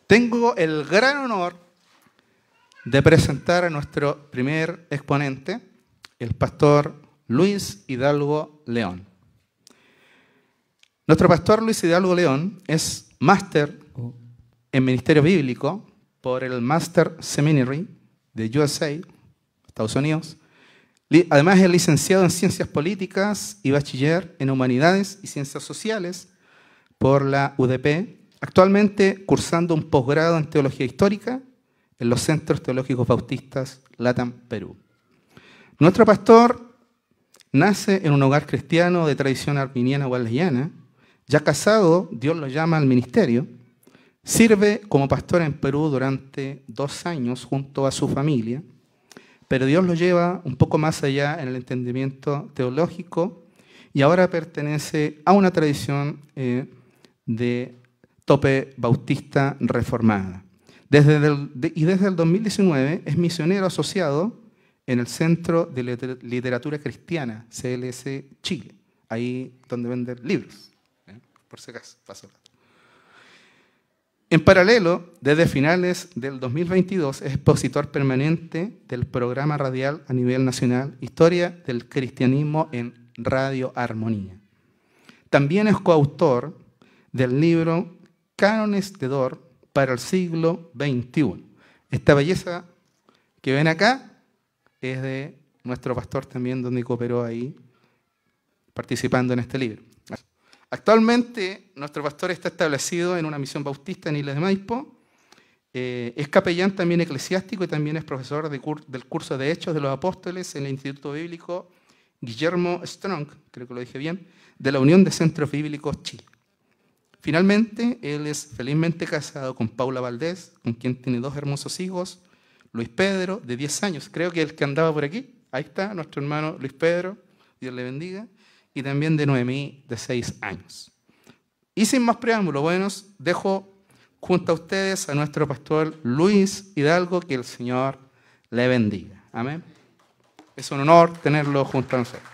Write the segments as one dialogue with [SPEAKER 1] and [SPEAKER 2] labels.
[SPEAKER 1] Tengo el gran honor de presentar a nuestro primer exponente, el pastor Luis Hidalgo León. Nuestro pastor Luis Hidalgo León es máster en Ministerio Bíblico por el Master Seminary de USA, Estados Unidos. Además es licenciado en Ciencias Políticas y bachiller en Humanidades y Ciencias Sociales por la UDP, actualmente cursando un posgrado en Teología Histórica en los Centros Teológicos Bautistas LATAM Perú. Nuestro pastor nace en un hogar cristiano de tradición arminiana wesleyiana. Ya casado, Dios lo llama al ministerio. Sirve como pastor en Perú durante 2 años junto a su familia, pero Dios lo lleva un poco más allá en el entendimiento teológico y ahora pertenece a una tradición de tope bautista reformada. Desde el 2019 es misionero asociado en el Centro de Literatura Cristiana, CLC Chile, ahí donde venden libros, por si acaso, paso. En paralelo, desde finales del 2022, es expositor permanente del programa radial a nivel nacional Historia del Cristianismo en Radio Armonía. También es coautor del libro Cánones de Dort para el siglo XXI. Esta belleza que ven acá es de nuestro pastor también, donde cooperó ahí participando en este libro. Actualmente, nuestro pastor está establecido en una misión bautista en Isla de Maipo. Es capellán también eclesiástico y también es profesor del curso de Hechos de los Apóstoles en el Instituto Bíblico Guillermo Strong, creo que lo dije bien, de la Unión de Centros Bíblicos Chile. Finalmente, él es felizmente casado con Paula Valdés, con quien tiene 2 hermosos hijos, Luis Pedro, de 10 años, creo que el que andaba por aquí, ahí está, nuestro hermano Luis Pedro, Dios le bendiga, y también de Noemí, de 6 años. Y sin más preámbulo, buenos, dejo junto a ustedes a nuestro pastor Luis Hidalgo, que el Señor le bendiga. Amén. Es un honor tenerlo junto a nosotros.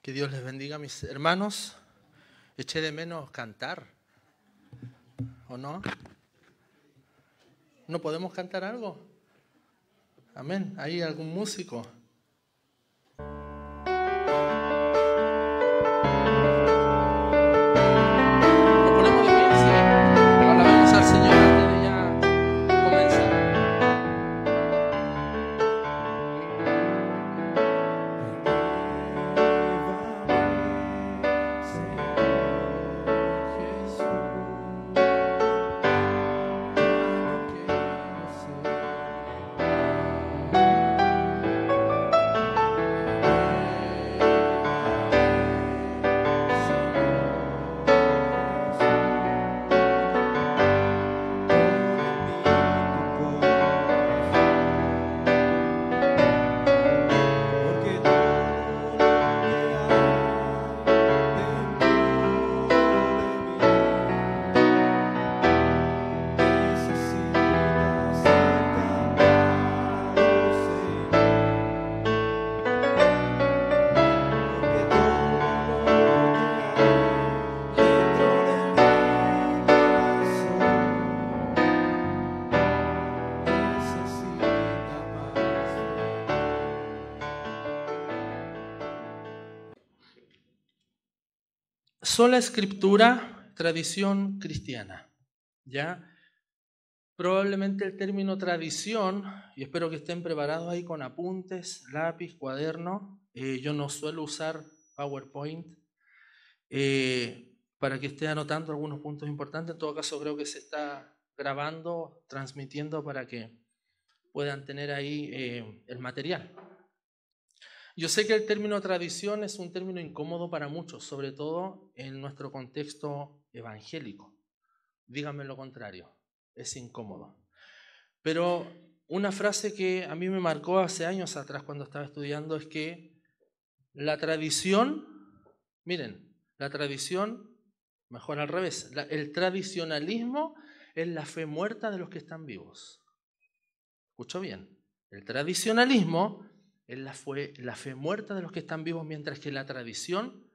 [SPEAKER 2] Que Dios les bendiga, mis hermanos. Eché de menos cantar, ¿o no? ¿No podemos cantar algo? Amén. ¿Hay algún músico? ¿Nos ponemos de pie? Sí. Alabemos al Señor antes de ya comenzar. Sola escritura, tradición cristiana. ¿Ya? Probablemente el término tradición, y espero que estén preparados ahí con apuntes, lápiz, cuaderno. Yo no suelo usar PowerPoint para que esté anotando algunos puntos importantes. En todo caso, creo que se está grabando, transmitiendo para que puedan tener ahí el material. Yo sé que el término tradición es un término incómodo para muchos, sobre todo en nuestro contexto evangélico. Díganme lo contrario, es incómodo. Pero una frase que a mí me marcó hace años atrás cuando estaba estudiando es que la tradición, miren, la tradición, mejor al revés, el tradicionalismo es la fe muerta de los que están vivos. ¿Escuchó bien? El tradicionalismo es la fe muerta de los que están vivos, mientras que la tradición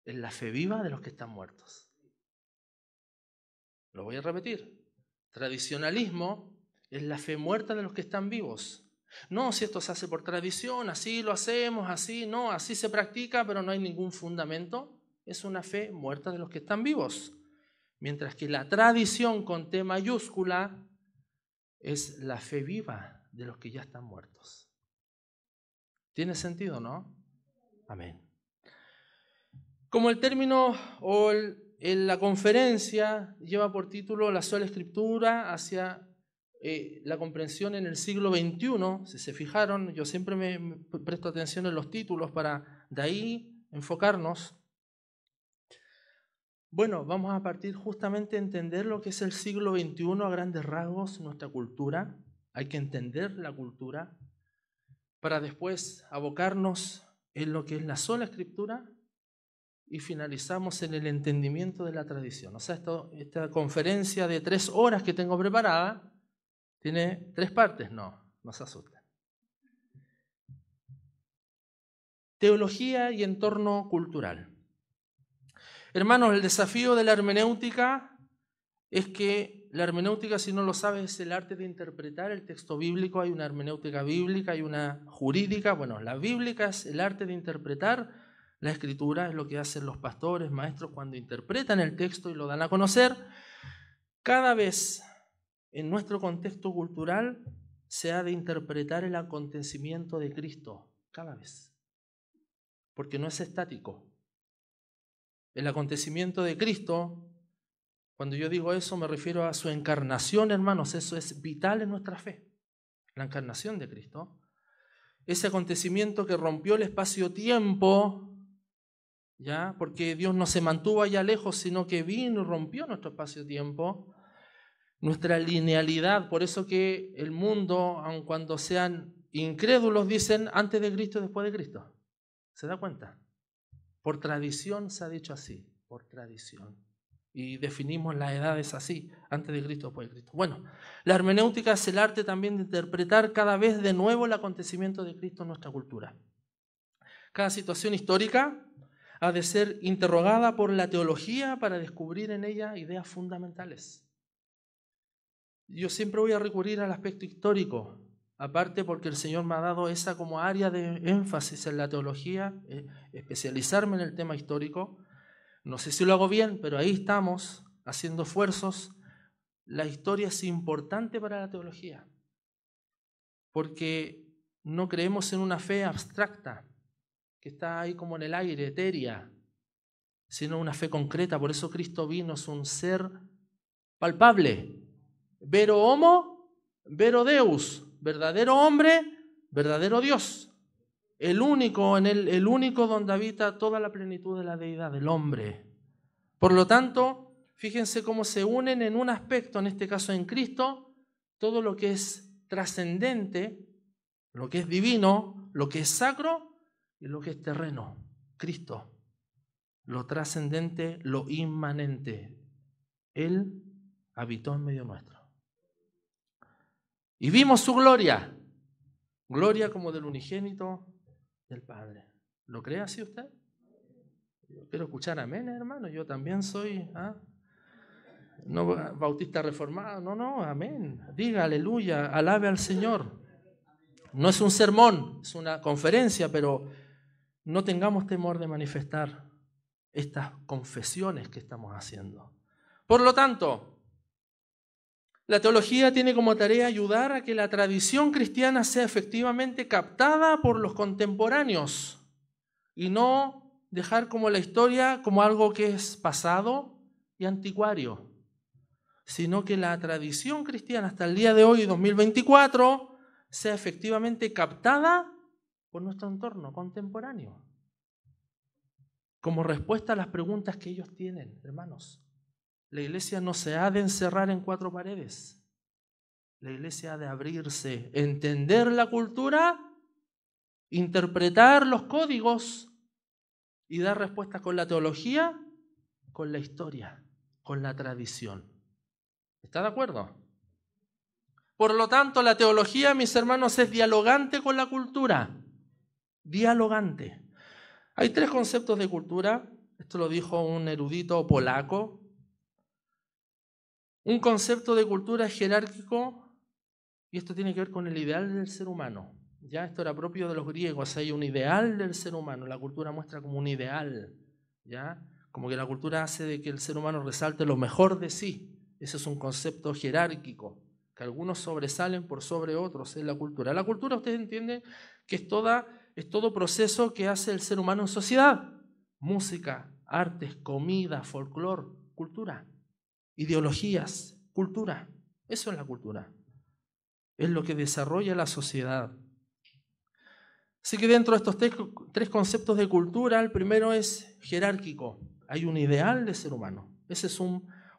[SPEAKER 2] es la fe viva de los que están muertos. Lo voy a repetir. Tradicionalismo es la fe muerta de los que están vivos. No, si esto se hace por tradición, así lo hacemos, así no, así se practica, pero no hay ningún fundamento. Es una fe muerta de los que están vivos. Mientras que la tradición con T mayúscula es la fe viva de los que ya están muertos. ¿Tiene sentido, no? Amén. Como el término o la conferencia lleva por título La sola escritura hacia la comprensión en el siglo XXI, si se fijaron, yo siempre me presto atención en los títulos para de ahí enfocarnos. Bueno, vamos a partir justamente a entender lo que es el siglo XXI a grandes rasgos, nuestra cultura. Hay que entender la cultura para después abocarnos en lo que es la sola escritura y finalizamos en el entendimiento de la tradición. O sea, esta conferencia de 3 horas que tengo preparada tiene 3 partes. No se asusten. Teología y entorno cultural. Hermanos, el desafío de la hermenéutica es que la hermenéutica, si no lo sabes, es el arte de interpretar el texto bíblico. Hay una hermenéutica bíblica, hay una jurídica. Bueno, la bíblica es el arte de interpretar la escritura, es lo que hacen los pastores, maestros cuando interpretan el texto y lo dan a conocer. Cada vez en nuestro contexto cultural se ha de interpretar el acontecimiento de Cristo, cada vez, porque no es estático. El acontecimiento de Cristo, cuando yo digo eso me refiero a su encarnación, hermanos, eso es vital en nuestra fe, la encarnación de Cristo. Ese acontecimiento que rompió el espacio-tiempo, ¿ya? Porque Dios no se mantuvo allá lejos, sino que vino y rompió nuestro espacio-tiempo. Nuestra linealidad, por eso que el mundo, aun cuando sean incrédulos, dicen antes de Cristo y después de Cristo. ¿Se da cuenta? Por tradición se ha dicho así, por tradición. Y definimos las edades así, antes de Cristo, después de Cristo. Bueno, la hermenéutica es el arte también de interpretar cada vez de nuevo el acontecimiento de Cristo en nuestra cultura. Cada situación histórica ha de ser interrogada por la teología para descubrir en ella ideas fundamentales. Yo siempre voy a recurrir al aspecto histórico, aparte porque el Señor me ha dado esa como área de énfasis en la teología, especializarme en el tema histórico. No sé si lo hago bien, pero ahí estamos haciendo esfuerzos. La historia es importante para la teología, porque no creemos en una fe abstracta, que está ahí como en el aire, etérea, sino una fe concreta. Por eso Cristo vino, es un ser palpable. Vero homo, vero Deus, verdadero hombre, verdadero Dios. El único donde habita toda la plenitud de la deidad, del hombre. Por lo tanto, fíjense cómo se unen en un aspecto, en este caso en Cristo, todo lo que es trascendente, lo que es divino, lo que es sacro y lo que es terreno. Cristo, lo trascendente, lo inmanente. Él habitó en medio nuestro. Y vimos su gloria, gloria como del unigénito del Padre. ¿Lo cree así usted? Yo quiero escuchar amén, hermano. Yo también soy no bautista reformado, no, amén. Diga aleluya, alabe al Señor. No es un sermón, es una conferencia, pero no tengamos temor de manifestar estas confesiones que estamos haciendo. Por lo tanto, la teología tiene como tarea ayudar a que la tradición cristiana sea efectivamente captada por los contemporáneos y no dejar como la historia como algo que es pasado y anticuario, sino que la tradición cristiana hasta el día de hoy, 2024, sea efectivamente captada por nuestro entorno contemporáneo, como respuesta a las preguntas que ellos tienen, hermanos. La iglesia no se ha de encerrar en 4 paredes. La iglesia ha de abrirse, entender la cultura, interpretar los códigos y dar respuestas con la teología, con la historia, con la tradición. ¿Está de acuerdo? Por lo tanto, la teología, mis hermanos, es dialogante con la cultura. dialogante. Hay 3 conceptos de cultura. Esto lo dijo un erudito polaco. Un concepto de cultura es jerárquico, y esto tiene que ver con el ideal del ser humano. Ya esto era propio de los griegos, hay un ideal del ser humano. La cultura muestra como un ideal, ¿ya? Como que la cultura hace de que el ser humano resalte lo mejor de sí. Ese es un concepto jerárquico, que algunos sobresalen por sobre otros en la cultura. La cultura, ustedes entienden que es todo proceso que hace el ser humano en sociedad. Música, artes, comida, folclore, cultura. Ideologías, cultura. Eso es la cultura. Es lo que desarrolla la sociedad. Así que dentro de estos 3 conceptos de cultura, el primero es jerárquico. Hay un ideal de ser humano. Esa es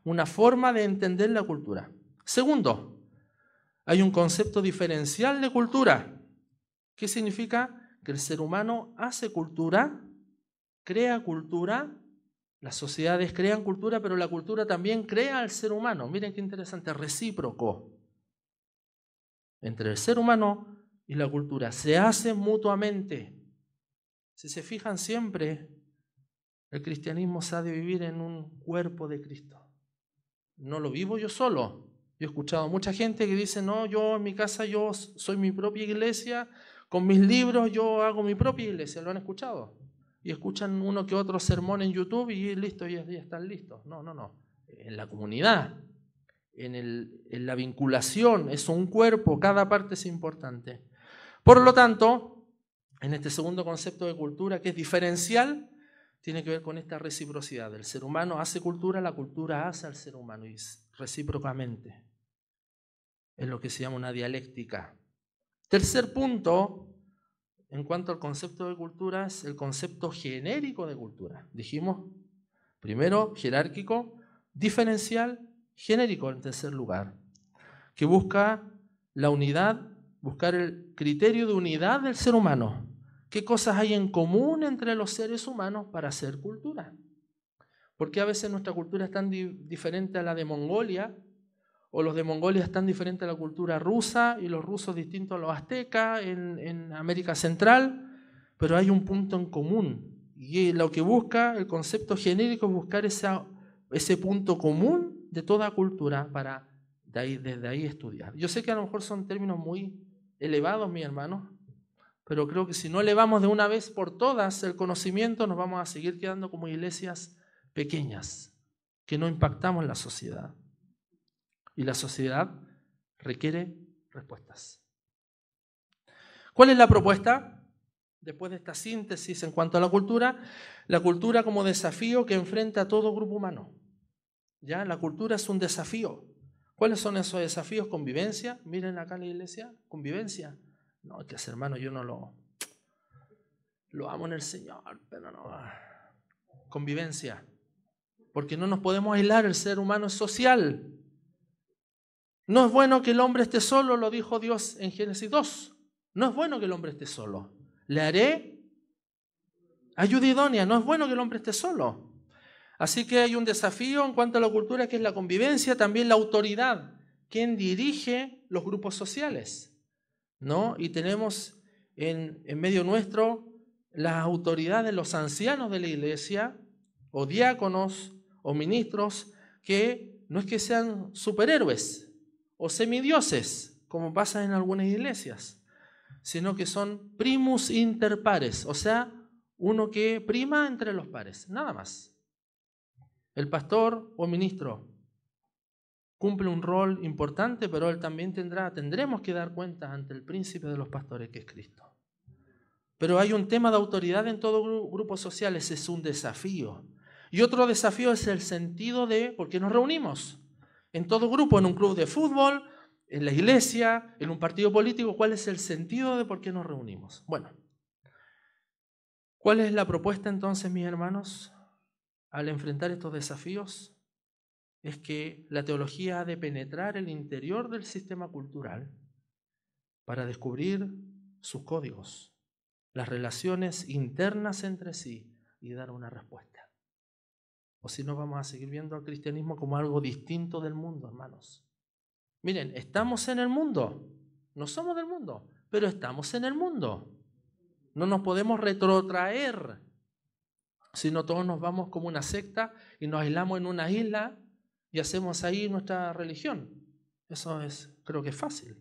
[SPEAKER 2] una forma de entender la cultura. Segundo, hay un concepto diferencial de cultura. ¿Qué significa? Que el ser humano hace cultura, crea cultura. Las sociedades crean cultura, pero la cultura también crea al ser humano. Miren qué interesante, recíproco. Entre el ser humano y la cultura. Se hacen mutuamente. Si se fijan siempre, el cristianismo se ha de vivir en un cuerpo de Cristo. No lo vivo yo solo. Yo he escuchado a mucha gente que dice, no, yo en mi casa yo soy mi propia iglesia, con mis libros yo hago mi propia iglesia. ¿Lo han escuchado? Y escuchan uno que otro sermón en YouTube y listo, ya están listos. No. En la comunidad, en la vinculación, es un cuerpo, cada parte es importante. Por lo tanto, en este segundo concepto de cultura, que es diferencial, tiene que ver con esta reciprocidad. El ser humano hace cultura, la cultura hace al ser humano, y recíprocamente. Es lo que se llama una dialéctica. Tercer punto, en cuanto al concepto de cultura, es el concepto genérico de cultura. Dijimos, primero, jerárquico, diferencial, genérico en tercer lugar, que busca la unidad, buscar el criterio de unidad del ser humano. ¿Qué cosas hay en común entre los seres humanos para hacer cultura? Porque a veces nuestra cultura es tan diferente a la de Mongolia, o los de Mongolia están diferentes a la cultura rusa, y los rusos distintos a los aztecas en América Central, pero hay un punto en común. Y lo que busca el concepto genérico es buscar ese punto común de toda cultura para desde ahí estudiar. Yo sé que a lo mejor son términos muy elevados, mis hermanos, pero creo que si no elevamos de una vez por todas el conocimiento, nos vamos a seguir quedando como iglesias pequeñas, que no impactamos en la sociedad. Y la sociedad requiere respuestas. ¿Cuál es la propuesta? Después de esta síntesis en cuanto a la cultura como desafío que enfrenta a todo grupo humano. ¿Ya? La cultura es un desafío. ¿Cuáles son esos desafíos? Convivencia. Miren acá en la iglesia, convivencia. No, es que ese hermano yo no lo amo en el Señor, pero no. Convivencia. Porque no nos podemos aislar, el ser humano es social. No es bueno que el hombre esté solo, lo dijo Dios en Génesis 2. No es bueno que el hombre esté solo. Le haré ayuda idónea. No es bueno que el hombre esté solo. Así que hay un desafío en cuanto a la cultura, que es la convivencia, también la autoridad. ¿Quién dirige los grupos sociales? ¿No? Y tenemos en medio nuestro las autoridades, los ancianos de la iglesia, o diáconos, o ministros, que no es que sean superhéroes o semidioses, como pasa en algunas iglesias, sino que son primus inter pares, o sea, uno que prima entre los pares, nada más. El pastor o ministro cumple un rol importante, pero él también tendremos que dar cuenta ante el príncipe de los pastores, que es Cristo. Pero hay un tema de autoridad en todo grupo social, ese es un desafío. Y otro desafío es el sentido de por qué nos reunimos. En todo grupo, en un club de fútbol, en la iglesia, en un partido político, ¿cuál es el sentido de por qué nos reunimos? Bueno, ¿cuál es la propuesta entonces, mis hermanos, al enfrentar estos desafíos? Es que la teología ha de penetrar el interior del sistema cultural para descubrir sus códigos, las relaciones internas entre sí, y dar una respuesta. O si no, vamos a seguir viendo al cristianismo como algo distinto del mundo, hermanos. Miren, estamos en el mundo, no somos del mundo, pero estamos en el mundo. No nos podemos retrotraer, sino todos nos vamos como una secta y nos aislamos en una isla y hacemos ahí nuestra religión. Eso creo que es fácil.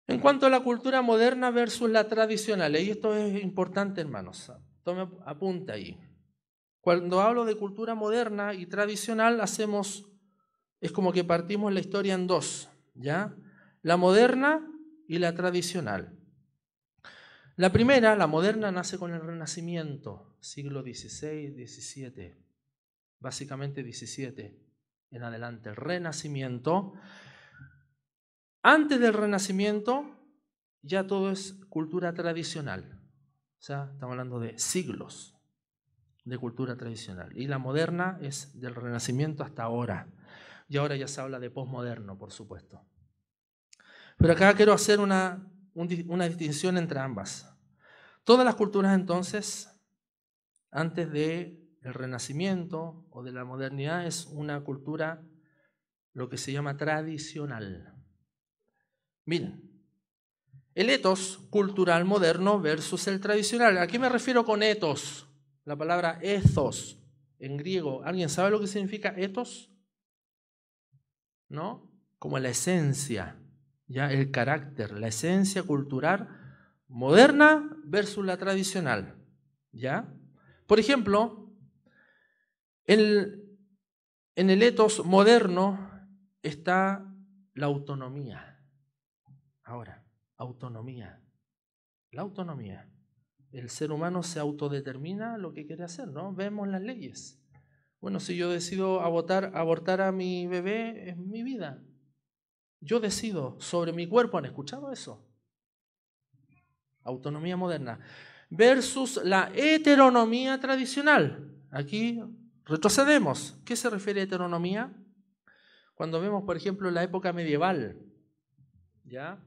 [SPEAKER 2] En cuanto a la cultura moderna versus la tradicional, y esto es importante, hermanos, tome apunta ahí. Cuando hablo de cultura moderna y tradicional, es como que partimos la historia en dos, ¿ya? La moderna y la tradicional. La primera, la moderna, nace con el Renacimiento, siglo XVI, XVII, básicamente XVII en adelante, el Renacimiento. Antes del Renacimiento ya todo es cultura tradicional, o sea, estamos hablando de siglos de cultura tradicional. Y la moderna es del Renacimiento hasta ahora. Y ahora ya se habla de posmoderno, por supuesto. Pero acá quiero hacer una distinción entre ambas. Todas las culturas entonces, antes del Renacimiento o de la modernidad, es una cultura, lo que se llama tradicional. Miren, el ethos cultural moderno versus el tradicional. ¿A qué me refiero con ethos? La palabra ethos en griego. ¿Alguien sabe lo que significa ethos? ¿No? Como la esencia, ya el carácter, la esencia cultural moderna versus la tradicional, ¿ya? Por ejemplo, en el ethos moderno está la autonomía. Ahora, autonomía. La autonomía. El ser humano se autodetermina lo que quiere hacer, ¿no? Vemos las leyes. Bueno, si yo decido abortar a mi bebé, es mi vida. Yo decido sobre mi cuerpo. ¿Han escuchado eso? Autonomía moderna. Versus la heteronomía tradicional. Aquí retrocedemos. ¿Qué se refiere a heteronomía? Cuando vemos, por ejemplo, la época medieval, ¿ya?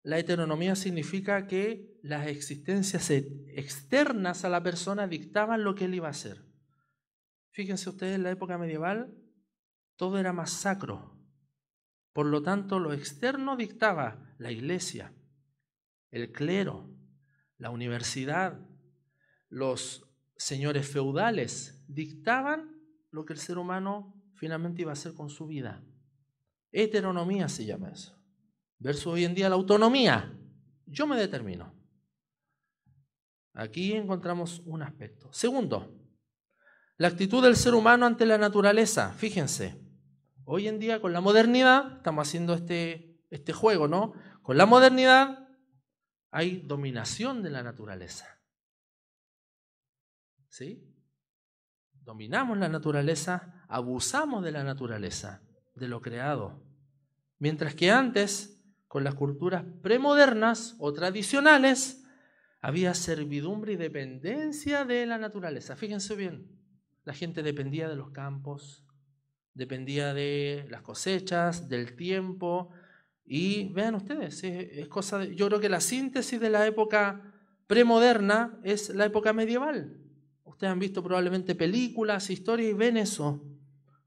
[SPEAKER 2] La heteronomía significa que las existencias externas a la persona dictaban lo que él iba a hacer. Fíjense ustedes, en la época medieval todo era más sacro. Por lo tanto, lo externo dictaba la iglesia, el clero, la universidad, los señores feudales, dictaban lo que el ser humano finalmente iba a hacer con su vida. Heteronomía se llama eso. Versus hoy en día la autonomía. Yo me determino. Aquí encontramos un aspecto. Segundo, la actitud del ser humano ante la naturaleza. Fíjense, hoy en día con la modernidad, estamos haciendo este juego, ¿no? Con la modernidad hay dominación de la naturaleza. ¿Sí? Dominamos la naturaleza, abusamos de la naturaleza, de lo creado. Mientras que antes, con las culturas premodernas o tradicionales, había servidumbre y dependencia de la naturaleza. Fíjense bien, la gente dependía de los campos, dependía de las cosechas, del tiempo, y vean ustedes, yo creo que la síntesis de la época premoderna es la época medieval. Ustedes han visto probablemente películas, historias y ven eso,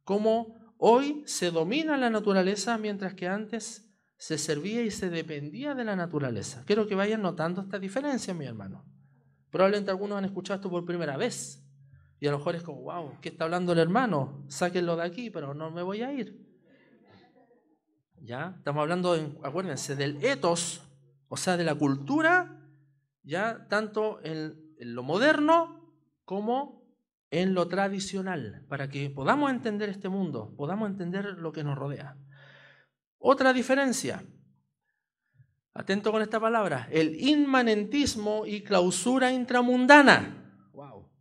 [SPEAKER 2] cómo hoy se domina la naturaleza mientras que antes se servía y se dependía de la naturaleza. Quiero que vayan notando esta diferencia, mi hermano. Probablemente algunos han escuchado esto por primera vez y a lo mejor es como, wow, ¿qué está hablando el hermano? Sáquenlo de aquí, pero no me voy a ir. ¿Ya? Estamos hablando, acuérdense, del ethos, o sea, de la cultura, ya tanto en lo moderno como en lo tradicional, para que podamos entender este mundo, podamos entender lo que nos rodea. Otra diferencia, atento con esta palabra, el inmanentismo y clausura intramundana. Wow,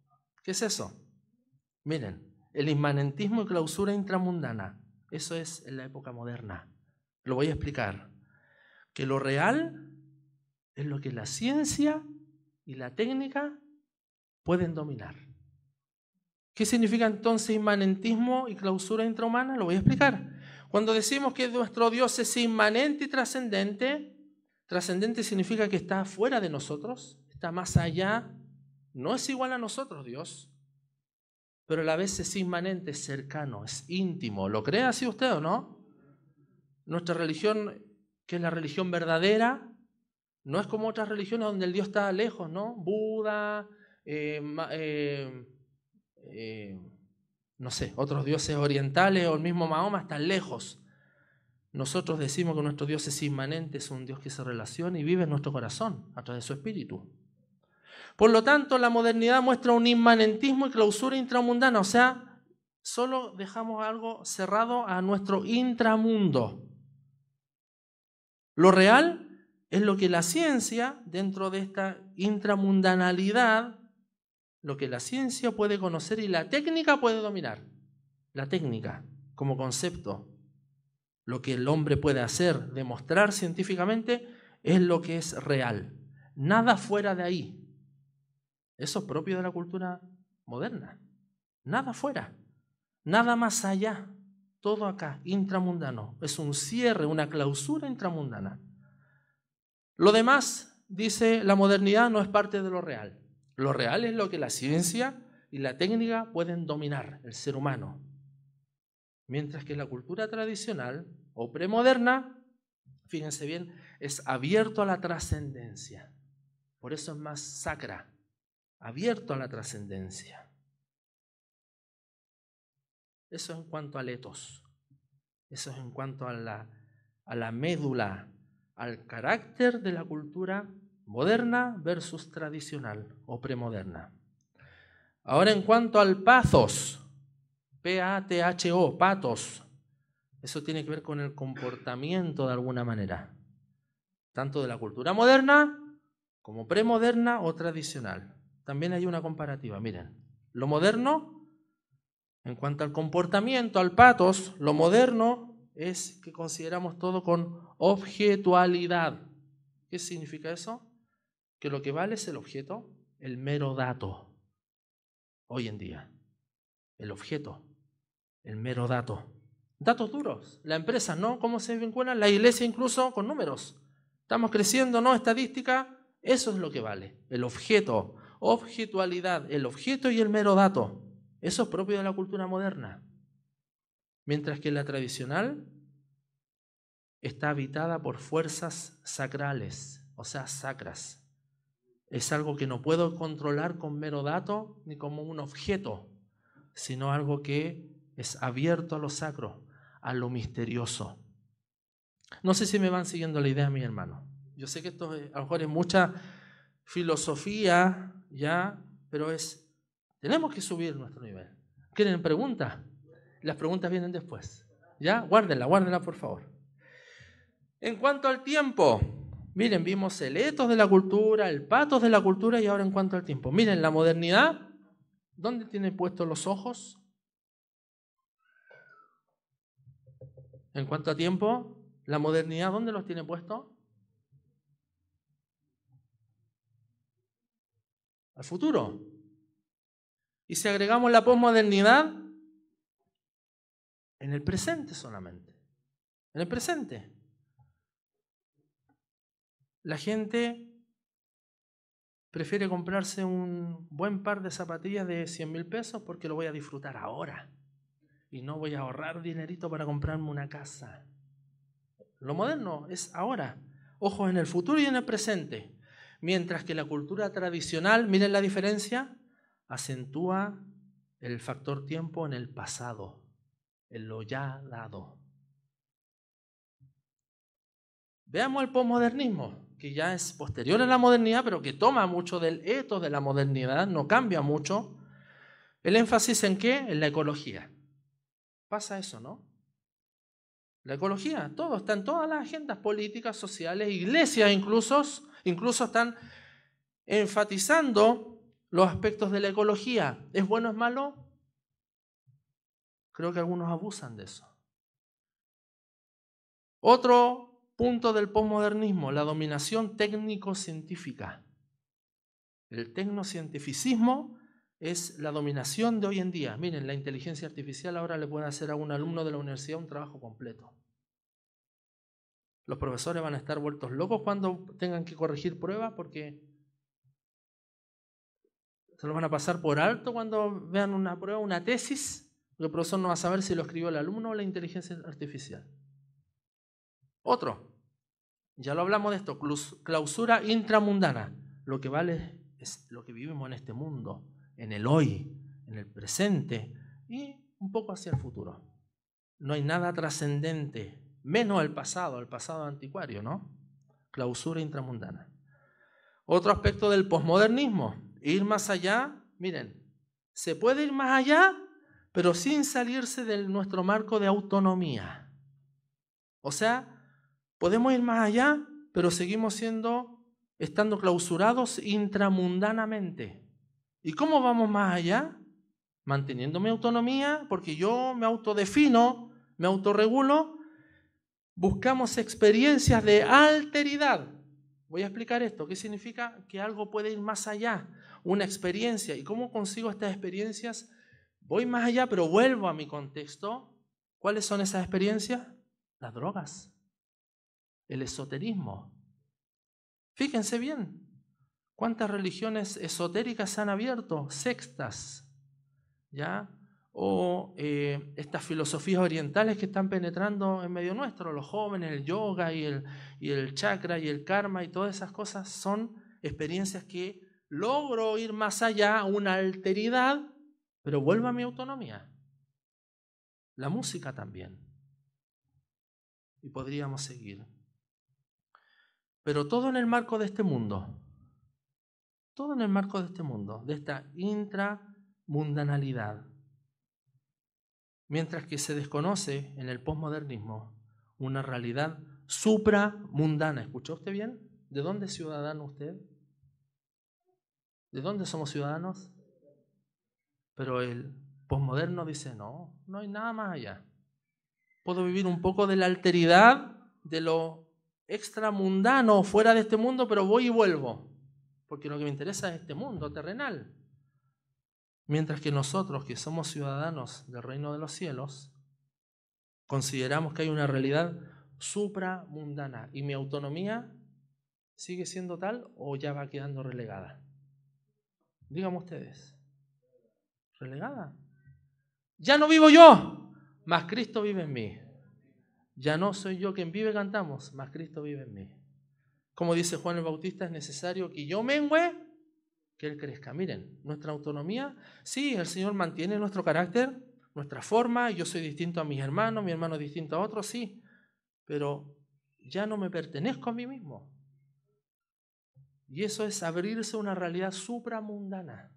[SPEAKER 2] ¿qué es eso? Miren, el inmanentismo y clausura intramundana, eso es en la época moderna. Lo voy a explicar. Que lo real es lo que la ciencia y la técnica pueden dominar. ¿Qué significa entonces inmanentismo y clausura intrahumana? Lo voy a explicar. Cuando decimos que nuestro Dios es inmanente y trascendente, trascendente significa que está fuera de nosotros, está más allá, no es igual a nosotros Dios, pero a la vez es inmanente, es cercano, es íntimo. ¿Lo cree así usted o no? Nuestra religión, que es la religión verdadera, No es como otras religiones donde el Dios está lejos, ¿no? Buda, no sé, otros dioses orientales o el mismo Mahoma están lejos. Nosotros decimos que nuestro Dios es inmanente, es un Dios que se relaciona y vive en nuestro corazón a través de su espíritu. Por lo tanto, la modernidad muestra un inmanentismo y clausura intramundana, o sea, solo dejamos algo cerrado a nuestro intramundo. Lo real es lo que la ciencia, dentro de esta intramundanalidad, lo que la ciencia puede conocer y la técnica puede dominar. La técnica como concepto, lo que el hombre puede hacer, demostrar científicamente, es lo que es real. Nada fuera de ahí. Eso es propio de la cultura moderna. Nada fuera, nada más allá. Todo acá, intramundano. Es un cierre, una clausura intramundana. Lo demás, dice la modernidad, no es parte de lo real. Lo real es lo que la ciencia y la técnica pueden dominar, el ser humano. Mientras que la cultura tradicional o premoderna, fíjense bien, es abierto a la trascendencia. Por eso es más sacra, abierto a la trascendencia. Eso en cuanto al etos. Eso es en cuanto a la médula, al carácter de la cultura moderna versus tradicional o premoderna. Ahora en cuanto al pathos, P-A-T-H-O, pathos, eso tiene que ver con el comportamiento de alguna manera, tanto de la cultura moderna como premoderna o tradicional. También hay una comparativa, miren, lo moderno, en cuanto al comportamiento, al pathos, lo moderno es que consideramos todo con objetualidad. ¿Qué significa eso? Que lo que vale es el objeto, el mero dato. Hoy en día, el objeto, el mero dato. Datos duros. La empresa, ¿no? ¿Cómo se vinculan? La iglesia incluso con números. Estamos creciendo, ¿no? Estadística. Eso es lo que vale. El objeto, objetualidad, el objeto y el mero dato. Eso es propio de la cultura moderna. Mientras que la tradicional está habitada por fuerzas sacrales, o sea, sacras. Es algo que no puedo controlar con mero dato ni como un objeto, sino algo que es abierto a lo sacro, a lo misterioso. No sé si me van siguiendo la idea, mi hermano. Yo sé que esto a lo mejor es mucha filosofía, ya, pero tenemos que subir nuestro nivel. ¿Quieren preguntas? Las preguntas vienen después. ¿Ya? Guárdenla, por favor. En cuanto al tiempo, miren, vimos el etos de la cultura, el pathos de la cultura y ahora en cuanto al tiempo. Miren, la modernidad, ¿dónde tiene puestos los ojos? En cuanto a tiempo, la modernidad, ¿dónde los tiene puestos? Al futuro. Y si agregamos la posmodernidad, en el presente solamente. En el presente. La gente prefiere comprarse un buen par de zapatillas de 100.000 pesos porque lo voy a disfrutar ahora. Y no voy a ahorrar dinerito para comprarme una casa. Lo moderno es ahora. Ojos en el futuro y en el presente. Mientras que la cultura tradicional, miren la diferencia, acentúa el factor tiempo en el pasado, en lo ya dado. Veamos el posmodernismo, que ya es posterior a la modernidad, pero que toma mucho del etos de la modernidad, no cambia mucho. ¿El énfasis en qué? En la ecología. Pasa eso, ¿no? La ecología, todo está en todas las agendas políticas, sociales, iglesias incluso están enfatizando los aspectos de la ecología. ¿Es bueno o es malo? Creo que algunos abusan de eso. Otro punto del posmodernismo, la dominación técnico-científica. El tecnocientificismo es la dominación de hoy en día. Miren, la inteligencia artificial ahora le puede hacer a un alumno de la universidad un trabajo completo. Los profesores van a estar vueltos locos cuando tengan que corregir pruebas porque se lo van a pasar por alto cuando vean una prueba, una tesis, porque el profesor no va a saber si lo escribió el alumno o la inteligencia artificial. Otro, Ya lo hablamos de esto, clausura intramundana. Lo que vale es lo que vivimos en este mundo, en el hoy, en el presente y un poco hacia el futuro. No hay nada trascendente, menos el pasado anticuario, ¿no? Clausura intramundana. Otro aspecto del posmodernismo, ir más allá. Miren, se puede ir más allá, pero sin salirse de nuestro marco de autonomía. O sea, podemos ir más allá, pero seguimos estando clausurados intramundanamente. ¿Y cómo vamos más allá? Manteniendo mi autonomía, porque yo me autodefino, me autorregulo. Buscamos experiencias de alteridad. Voy a explicar esto. ¿Qué significa que algo puede ir más allá? Una experiencia. ¿Y cómo consigo estas experiencias? Voy más allá, pero vuelvo a mi contexto. ¿Cuáles son esas experiencias? Las drogas, el esoterismo. Fíjense bien, cuántas religiones esotéricas se han abierto, sectas, ¿ya? O estas filosofías orientales que están penetrando en medio nuestro, los jóvenes, el yoga y el chakra y el karma y todas esas cosas son experiencias que logro ir más allá, una alteridad, pero vuelvo a mi autonomía. La música también. Y podríamos seguir. Pero todo en el marco de este mundo. Todo en el marco de este mundo, de esta intramundanalidad. Mientras que se desconoce en el posmodernismo una realidad supramundana. ¿Escuchó usted bien? ¿De dónde es ciudadano usted? ¿De dónde somos ciudadanos? Pero el posmoderno dice, no hay nada más allá. Puedo vivir un poco de la alteridad, de lo extramundano, fuera de este mundo, pero voy y vuelvo. Porque lo que me interesa es este mundo terrenal. Mientras que nosotros, que somos ciudadanos del reino de los cielos, consideramos que hay una realidad supramundana y mi autonomía sigue siendo tal o ya va quedando relegada. Díganme ustedes. ¿Relegada? Ya no vivo yo, mas Cristo vive en mí. Ya no soy yo quien vive, cantamos, mas Cristo vive en mí. Como dice Juan el Bautista, es necesario que yo mengüe, que Él crezca. Miren, nuestra autonomía, sí, el Señor mantiene nuestro carácter, nuestra forma, yo soy distinto a mis hermanos, mi hermano es distinto a otros, sí, pero ya no me pertenezco a mí mismo. Y eso es abrirse a una realidad supramundana.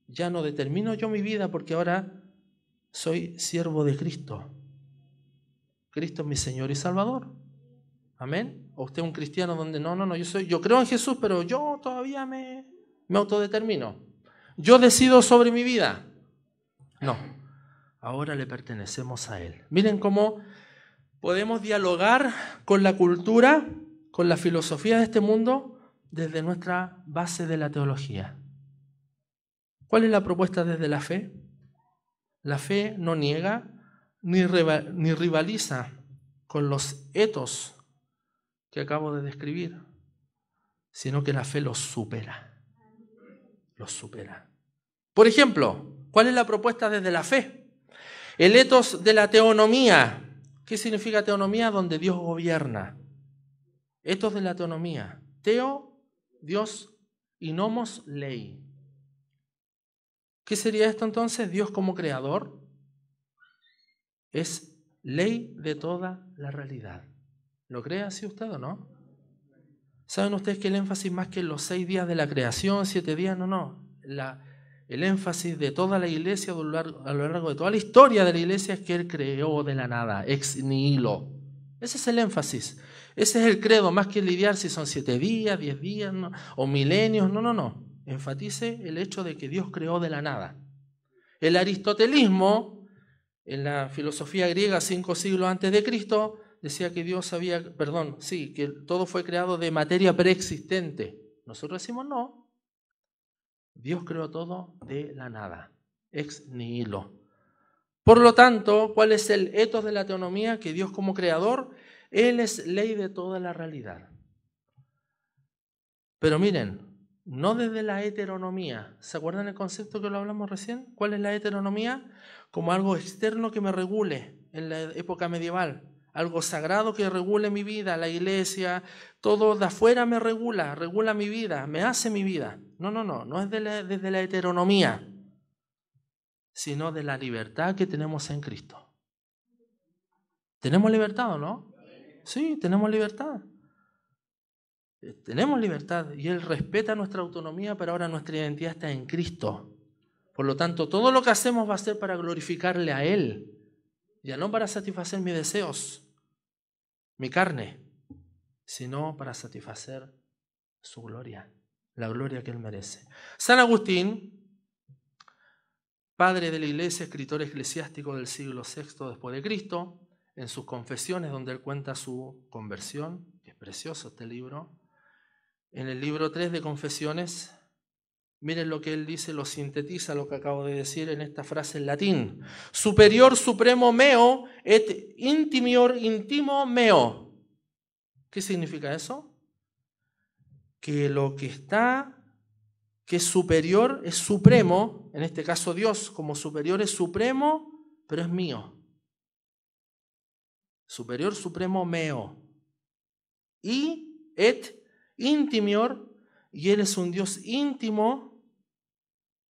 [SPEAKER 2] Ya no determino yo mi vida porque ahora soy siervo de Cristo. Cristo es mi Señor y Salvador. Amén. O usted es un cristiano donde no, yo creo en Jesús, pero yo todavía me autodetermino. Yo decido sobre mi vida. No, ahora le pertenecemos a Él. Miren cómo podemos dialogar con la cultura, con la filosofía de este mundo desde nuestra base de la teología. ¿Cuál es la propuesta desde la fe? La fe no niega ni rivaliza con los etos que acabo de describir, sino que la fe los supera. Los supera. Por ejemplo, ¿cuál es la propuesta desde la fe? El etos de la teonomía. ¿Qué significa teonomía? Donde Dios gobierna. Etos de la teonomía. Teo, Dios, y nomos, ley. ¿Qué sería esto entonces? Dios como creador es ley de toda la realidad. ¿Lo cree así usted o no? ¿Saben ustedes que el énfasis más que en los 6 días de la creación, 7 días? No. El énfasis de toda la iglesia a lo largo de toda la historia de la iglesia es que Él creó de la nada, ex nihilo. Ese es el énfasis. Ese es el credo, más que lidiar si son 7 días, 10 días o milenios. No. Enfatice el hecho de que Dios creó de la nada. El aristotelismo, en la filosofía griega 5 siglos antes de Cristo, decía que que todo fue creado de materia preexistente. Nosotros decimos no. Dios creó todo de la nada, ex nihilo. Por lo tanto, ¿cuál es el etos de la teonomía? Que Dios como creador, Él es ley de toda la realidad. Pero miren, no desde la heteronomía. ¿Se acuerdan el concepto que lo hablamos recién? ¿Cuál es la heteronomía? Como algo externo que me regule en la época medieval. algo sagrado que regule mi vida, la iglesia, todo de afuera me regula mi vida, me hace mi vida. No es desde la heteronomía, sino de la libertad que tenemos en Cristo. ¿Tenemos libertad o no? Sí, tenemos libertad. Tenemos libertad y Él respeta nuestra autonomía, pero ahora nuestra identidad está en Cristo. Por lo tanto, todo lo que hacemos va a ser para glorificarle a Él, ya no para satisfacer mis deseos, mi carne, sino para satisfacer su gloria, la gloria que Él merece. San Agustín, padre de la Iglesia, escritor eclesiástico del siglo VI después de Cristo, en sus confesiones donde él cuenta su conversión, que es precioso este libro, en el libro 3 de Confesiones, miren lo que él dice, lo sintetiza lo que acabo de decir en esta frase en latín. Superior supremo meo et intimior intimo meo. ¿Qué significa eso? Que lo que es superior es supremo, en este caso Dios como superior es supremo, pero es mío. Superior supremo meo. Y et intimior, y Él es un Dios íntimo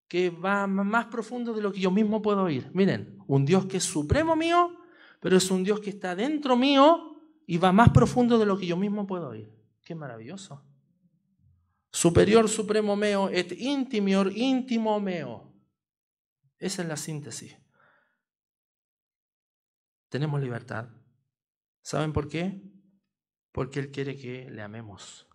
[SPEAKER 2] que va más profundo de lo que yo mismo puedo oír. Miren, un Dios que es supremo mío, pero es un Dios que está dentro mío y va más profundo de lo que yo mismo puedo oír. ¡Qué maravilloso! Superior supremo meo et intimior íntimo meo. Esa es la síntesis. Tenemos libertad. ¿Saben por qué? Porque Él quiere que le amemos.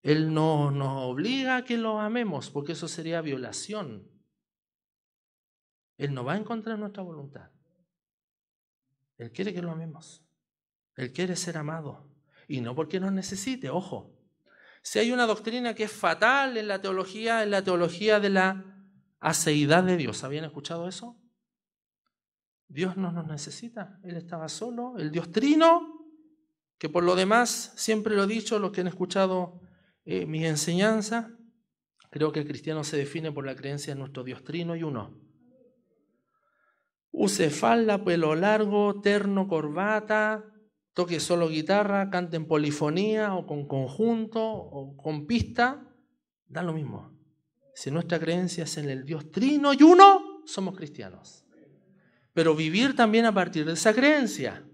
[SPEAKER 2] Él no nos obliga a que lo amemos, porque eso sería violación. Él no va en contra de nuestra voluntad. Él quiere que lo amemos. Él quiere ser amado. Y no porque nos necesite, ojo. Si hay una doctrina que es fatal en la teología de la aceidad de Dios. ¿Habían escuchado eso? Dios no nos necesita. Él estaba solo. El Dios trino, que por lo demás, siempre lo he dicho, los que han escuchado mis enseñanzas, creo que el cristiano se define por la creencia en nuestro Dios trino y uno. Use falda, pelo largo, terno, corbata, toque solo guitarra, cante en polifonía o con conjunto o con pista, da lo mismo. Si nuestra creencia es en el Dios trino y uno, somos cristianos. Pero vivir también a partir de esa creencia.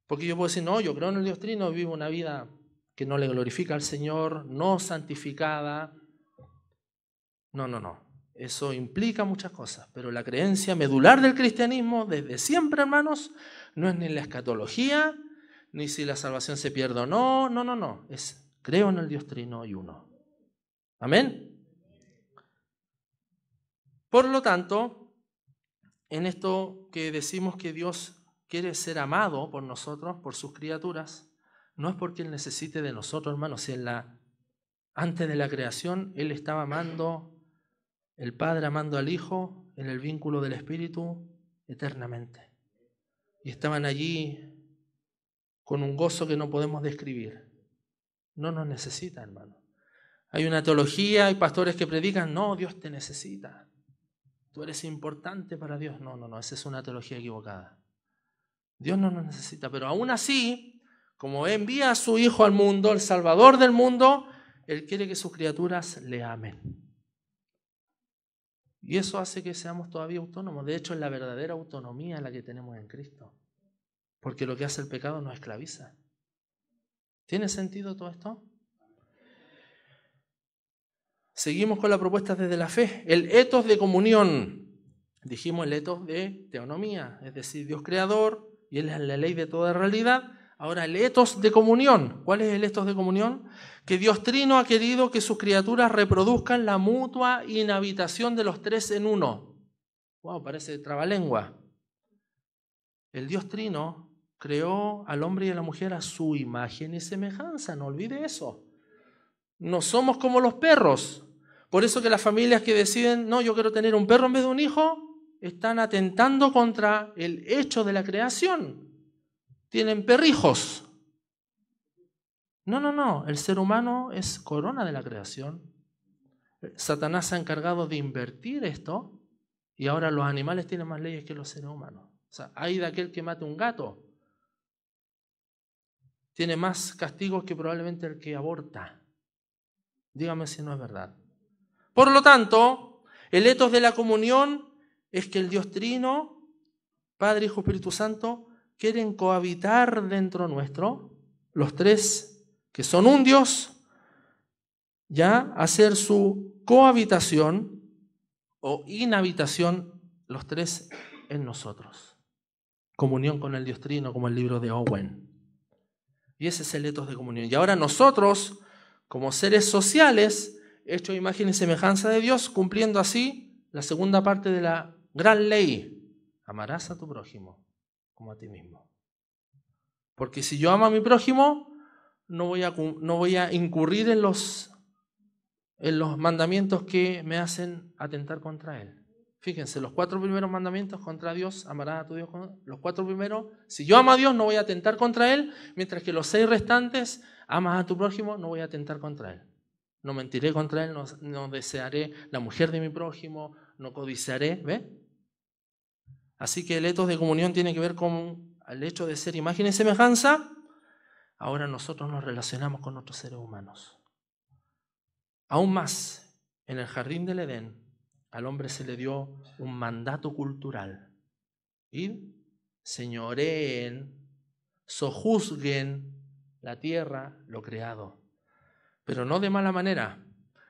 [SPEAKER 2] Porque yo puedo decir, no, yo creo en el Dios trino, vivo una vida que no le glorifica al Señor, no santificada. No. Eso implica muchas cosas, pero la creencia medular del cristianismo, desde siempre, hermanos, no es ni la escatología, ni si la salvación se pierde o no. Es creo en el Dios trino y uno. Amén. Por lo tanto, en esto que decimos que Dios quiere ser amado por nosotros, por sus criaturas, no es porque Él necesite de nosotros, hermanos. Si antes de la creación Él estaba amando, el Padre amando al Hijo en el vínculo del Espíritu eternamente. Y estaban allí con un gozo que no podemos describir. No nos necesita, hermano. Hay una teología, hay pastores que predican, no, Dios te necesita. Tú eres importante para Dios. No, esa es una teología equivocada. Dios no nos necesita, pero aún así, como envía a su Hijo al mundo, el Salvador del mundo, Él quiere que sus criaturas le amen. Y eso hace que seamos todavía autónomos. De hecho, es la verdadera autonomía la que tenemos en Cristo. Porque lo que hace el pecado nos esclaviza. ¿Tiene sentido todo esto? Seguimos con la propuesta desde la fe. El etos de comunión. Dijimos el etos de teonomía, es decir, Dios creador, y Él es la ley de toda realidad. Ahora el etos de comunión. ¿Cuál es el etos de comunión? Que Dios trino ha querido que sus criaturas reproduzcan la mutua inhabitación de los tres en uno. Wow, parece trabalengua. El Dios trino creó al hombre y a la mujer a su imagen y semejanza, no olvide eso. No somos como los perros. Por eso que las familias que deciden, no, yo quiero tener un perro en vez de un hijo, están atentando contra el hecho de la creación. Tienen perrijos. No, el ser humano es corona de la creación. Satanás se ha encargado de invertir esto y ahora los animales tienen más leyes que los seres humanos. O sea, hay de aquel que mate un gato. Tiene más castigos que probablemente el que aborta. Dígame si no es verdad. Por lo tanto, el etos de la comunión es que el Dios Trino, Padre, Hijo, Espíritu Santo, quieren cohabitar dentro nuestro, los tres que son un Dios, ya hacer su cohabitación o inhabitación, los tres en nosotros. Comunión con el Dios Trino, como el libro de Owen. Y ese es el etos de comunión. Y ahora nosotros, como seres sociales, hechos a imagen y semejanza de Dios, cumpliendo así la segunda parte de la gran ley: amarás a tu prójimo como a ti mismo. Porque si yo amo a mi prójimo, no voy a incurrir en los mandamientos que me hacen atentar contra él. Fíjense, los 4 primeros mandamientos contra Dios: amarás a tu Dios. Los 4 primeros, si yo amo a Dios, no voy a atentar contra él, mientras que los 6 restantes, amas a tu prójimo, no voy a atentar contra él. No mentiré contra él, no desearé la mujer de mi prójimo, no codiciaré, ¿ve? Así que el etos de comunión tiene que ver con el hecho de ser imagen y semejanza. Ahora nosotros nos relacionamos con otros seres humanos. Aún más, en el jardín del Edén, al hombre se le dio un mandato cultural. Ir, señoreen, sojuzguen la tierra, lo creado. Pero no de mala manera,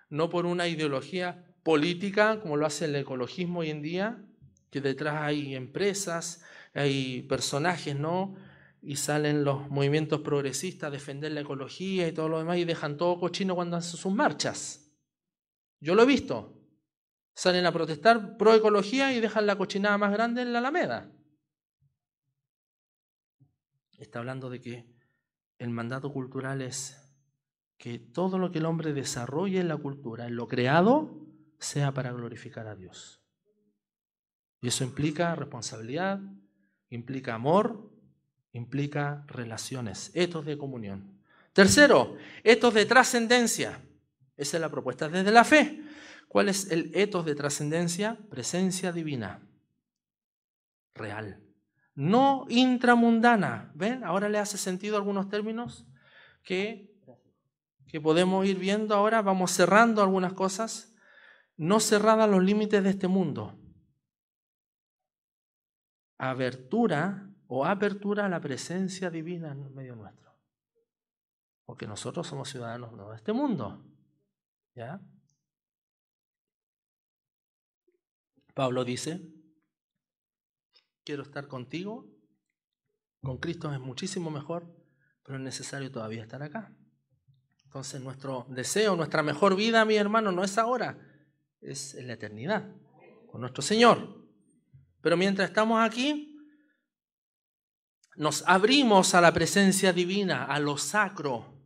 [SPEAKER 2] no por una ideología política como lo hace el ecologismo hoy en día, que detrás hay empresas, hay personajes, ¿no? Y salen los movimientos progresistas a defender la ecología y todo lo demás y dejan todo cochino cuando hacen sus marchas. Yo lo he visto. Salen a protestar pro ecología y dejan la cochinada más grande en la Alameda. Está hablando de que el mandato cultural es que todo lo que el hombre desarrolle en la cultura, en lo creado, sea para glorificar a Dios. Y eso implica responsabilidad, implica amor, implica relaciones, etos de comunión. Tercero, etos de trascendencia. Esa es la propuesta desde la fe. ¿Cuál es el etos de trascendencia? Presencia divina, real, no intramundana. ¿Ven? Ahora le hace sentido algunos términos que podemos ir viendo ahora. Vamos cerrando algunas cosas. No cerrada a los límites de este mundo. Abertura o apertura a la presencia divina en medio nuestro. Porque nosotros somos ciudadanos no de este mundo. ¿Ya? Pablo dice: quiero estar contigo. Con Cristo es muchísimo mejor, pero es necesario todavía estar acá. Entonces nuestro deseo, nuestra mejor vida, mi hermano, no es ahora, es en la eternidad, con nuestro Señor. Pero mientras estamos aquí, nos abrimos a la presencia divina, a lo sacro,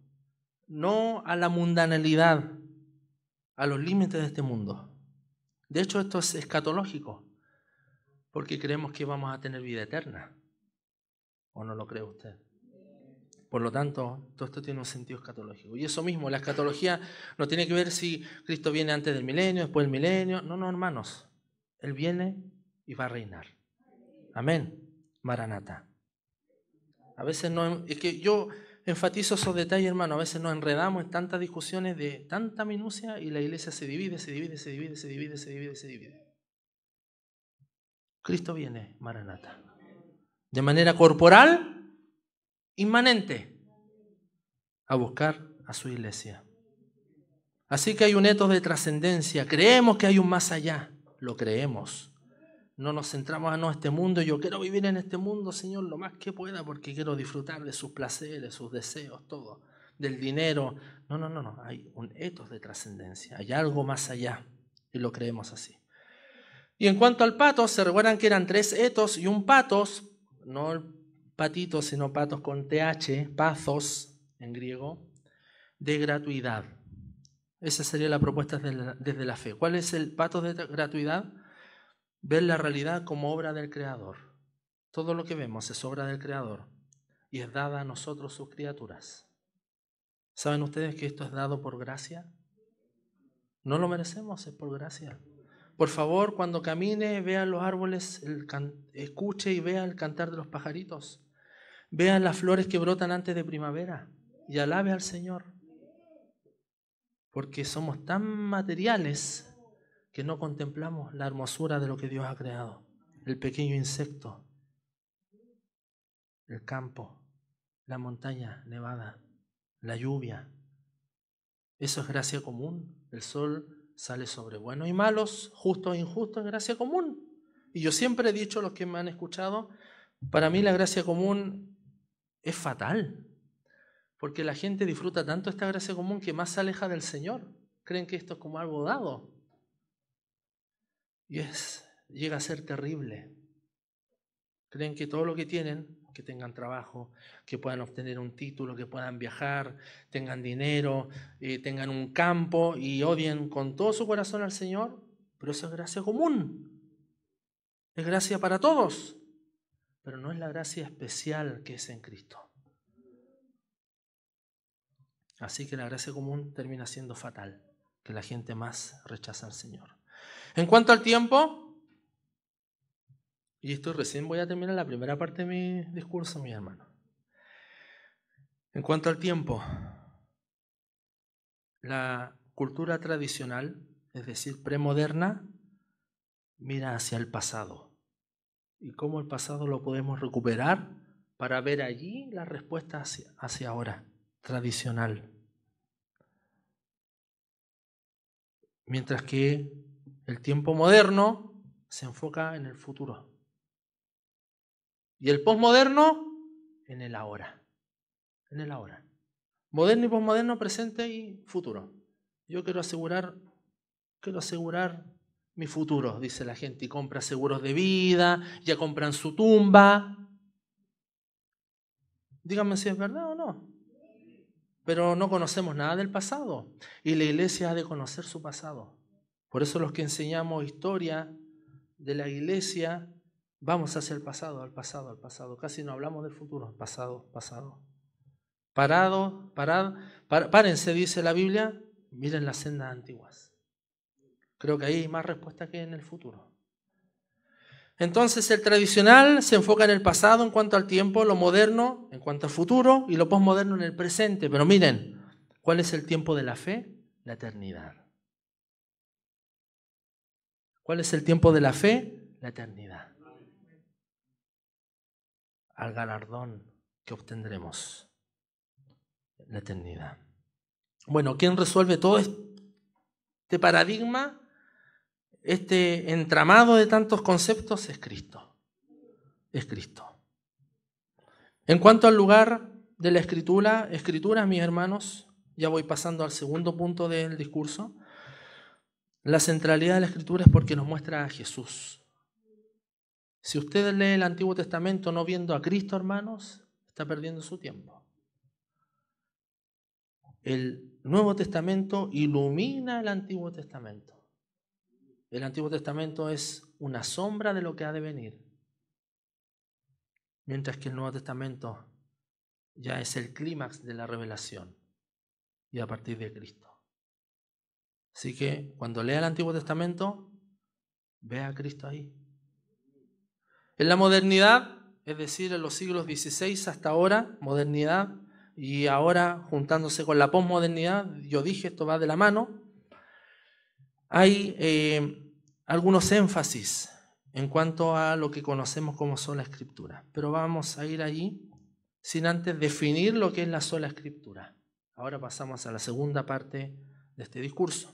[SPEAKER 2] no a la mundanalidad, a los límites de este mundo. De hecho, esto es escatológico, porque creemos que vamos a tener vida eterna. ¿O no lo cree usted? Por lo tanto, todo esto tiene un sentido escatológico. Y eso mismo, la escatología no tiene que ver si Cristo viene antes del milenio, después del milenio. No, hermanos. Él viene y va a reinar. Amén. Maranata. A veces no, es que yo enfatizo esos detalles, hermano. A veces nos enredamos en tantas discusiones de tanta minucia y la iglesia se divide. Cristo viene, Maranata. De manera corporal, inmanente, a buscar a su iglesia. Así que hay un etos de trascendencia. Creemos que hay un más allá. Lo creemos. No nos centramos en este mundo. Yo quiero vivir en este mundo, Señor, lo más que pueda, porque quiero disfrutar de sus placeres, sus deseos, todo, del dinero. No. Hay un etos de trascendencia. Hay algo más allá. Y lo creemos así. Y en cuanto al patos, se recuerdan que eran 3 etos y un patos, no el patito, sino patos con TH, pathos en griego, de gratuidad. Esa sería la propuesta desde la fe. ¿Cuál es el patos de gratuidad? Ver la realidad como obra del Creador. Todo lo que vemos es obra del Creador y es dada a nosotros, sus criaturas. ¿Saben ustedes que esto es dado por gracia? No lo merecemos, es por gracia. Por favor, cuando camine, vea los árboles, escuche y vea el cantar de los pajaritos. Vea las flores que brotan antes de primavera y alabe al Señor. Porque somos tan materiales que no contemplamos la hermosura de lo que Dios ha creado. El pequeño insecto, el campo, la montaña nevada, la lluvia. Eso es gracia común. El sol sale sobre buenos y malos, justos e injustos, es gracia común. Y yo siempre he dicho, los que me han escuchado, para mí la gracia común es fatal. Porque la gente disfruta tanto esta gracia común que más se aleja del Señor. Creen que esto es como algo dado. Y llega a ser terrible. Creen que todo lo que tienen, que tengan trabajo, que puedan obtener un título, que puedan viajar, tengan dinero, tengan un campo y odien con todo su corazón al Señor, pero eso es gracia común. Es gracia para todos, pero no es la gracia especial que es en Cristo. Así que la gracia común termina siendo fatal, que la gente más rechaza al Señor. En cuanto al tiempo, y esto recién voy a terminar la primera parte de mi discurso, mi hermano. En cuanto al tiempo, la cultura tradicional, es decir, premoderna, mira hacia el pasado. ¿Y cómo el pasado lo podemos recuperar para ver allí la respuesta hacia ahora? Tradicional. Mientras que el tiempo moderno se enfoca en el futuro. Y el posmoderno en el ahora. En el ahora. Moderno y posmoderno, presente y futuro. Yo quiero asegurar mi futuro, dice la gente, y compra seguros de vida, ya compran su tumba. Díganme si es verdad o no. Pero no conocemos nada del pasado y la iglesia ha de conocer su pasado. Por eso los que enseñamos historia de la iglesia vamos hacia el pasado, al pasado, al pasado. Casi no hablamos del futuro, pasado, pasado. Párense, dice la Biblia, miren las sendas antiguas. Creo que ahí hay más respuesta que en el futuro. Entonces el tradicional se enfoca en el pasado en cuanto al tiempo, lo moderno en cuanto al futuro y lo posmoderno en el presente. Pero miren, ¿cuál es el tiempo de la fe? La eternidad. ¿Cuál es el tiempo de la fe? La eternidad. Al galardón que obtendremos. La eternidad. Bueno, ¿quién resuelve todo este paradigma? Este entramado de tantos conceptos es Cristo. Es Cristo. En cuanto al lugar de la escritura, mis hermanos, ya voy pasando al segundo punto del discurso. La centralidad de la escritura es porque nos muestra a Jesús. Si usted lee el Antiguo Testamento no viendo a Cristo, hermanos, está perdiendo su tiempo. El Nuevo Testamento ilumina el Antiguo Testamento. El Antiguo Testamento es una sombra de lo que ha de venir, mientras que el Nuevo Testamento ya es el clímax de la revelación y a partir de Cristo. Así que cuando lea el Antiguo Testamento, vea a Cristo ahí. En la modernidad, es decir, en los siglos XVI hasta ahora, modernidad, y ahora juntándose con la posmodernidad, yo dije, esto va de la mano, hay algunos énfasis en cuanto a lo que conocemos como sola escritura. Pero vamos a ir allí sin antes definir lo que es la sola escritura. Ahora pasamos a la segunda parte de este discurso.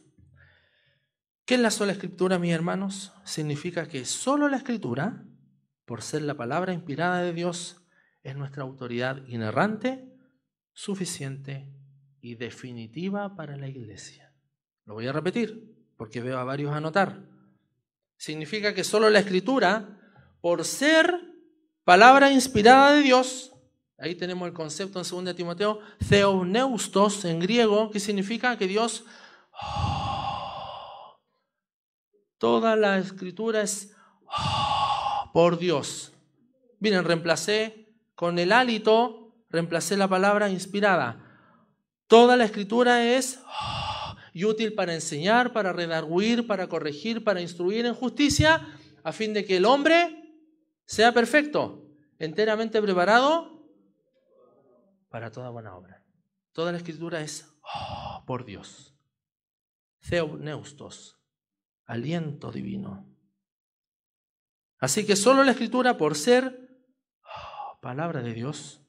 [SPEAKER 2] ¿Qué es la sola escritura, mis hermanos? Significa que solo la escritura, por ser la palabra inspirada de Dios, es nuestra autoridad inerrante, suficiente y definitiva para la iglesia. Lo voy a repetir porque veo a varios anotar. Significa que solo la escritura, por ser palabra inspirada de Dios, ahí tenemos el concepto en 2 Timoteo, theopneustos en griego, que significa que Dios, toda la escritura es por Dios. Miren, reemplacé con el hálito, reemplacé la palabra inspirada. Toda la escritura es y útil para enseñar, para redarguir, para corregir, para instruir en justicia, a fin de que el hombre sea perfecto, enteramente preparado para toda buena obra. Toda la Escritura es por Dios. Theopneustos, aliento divino. Así que solo la Escritura, por ser palabra de Dios,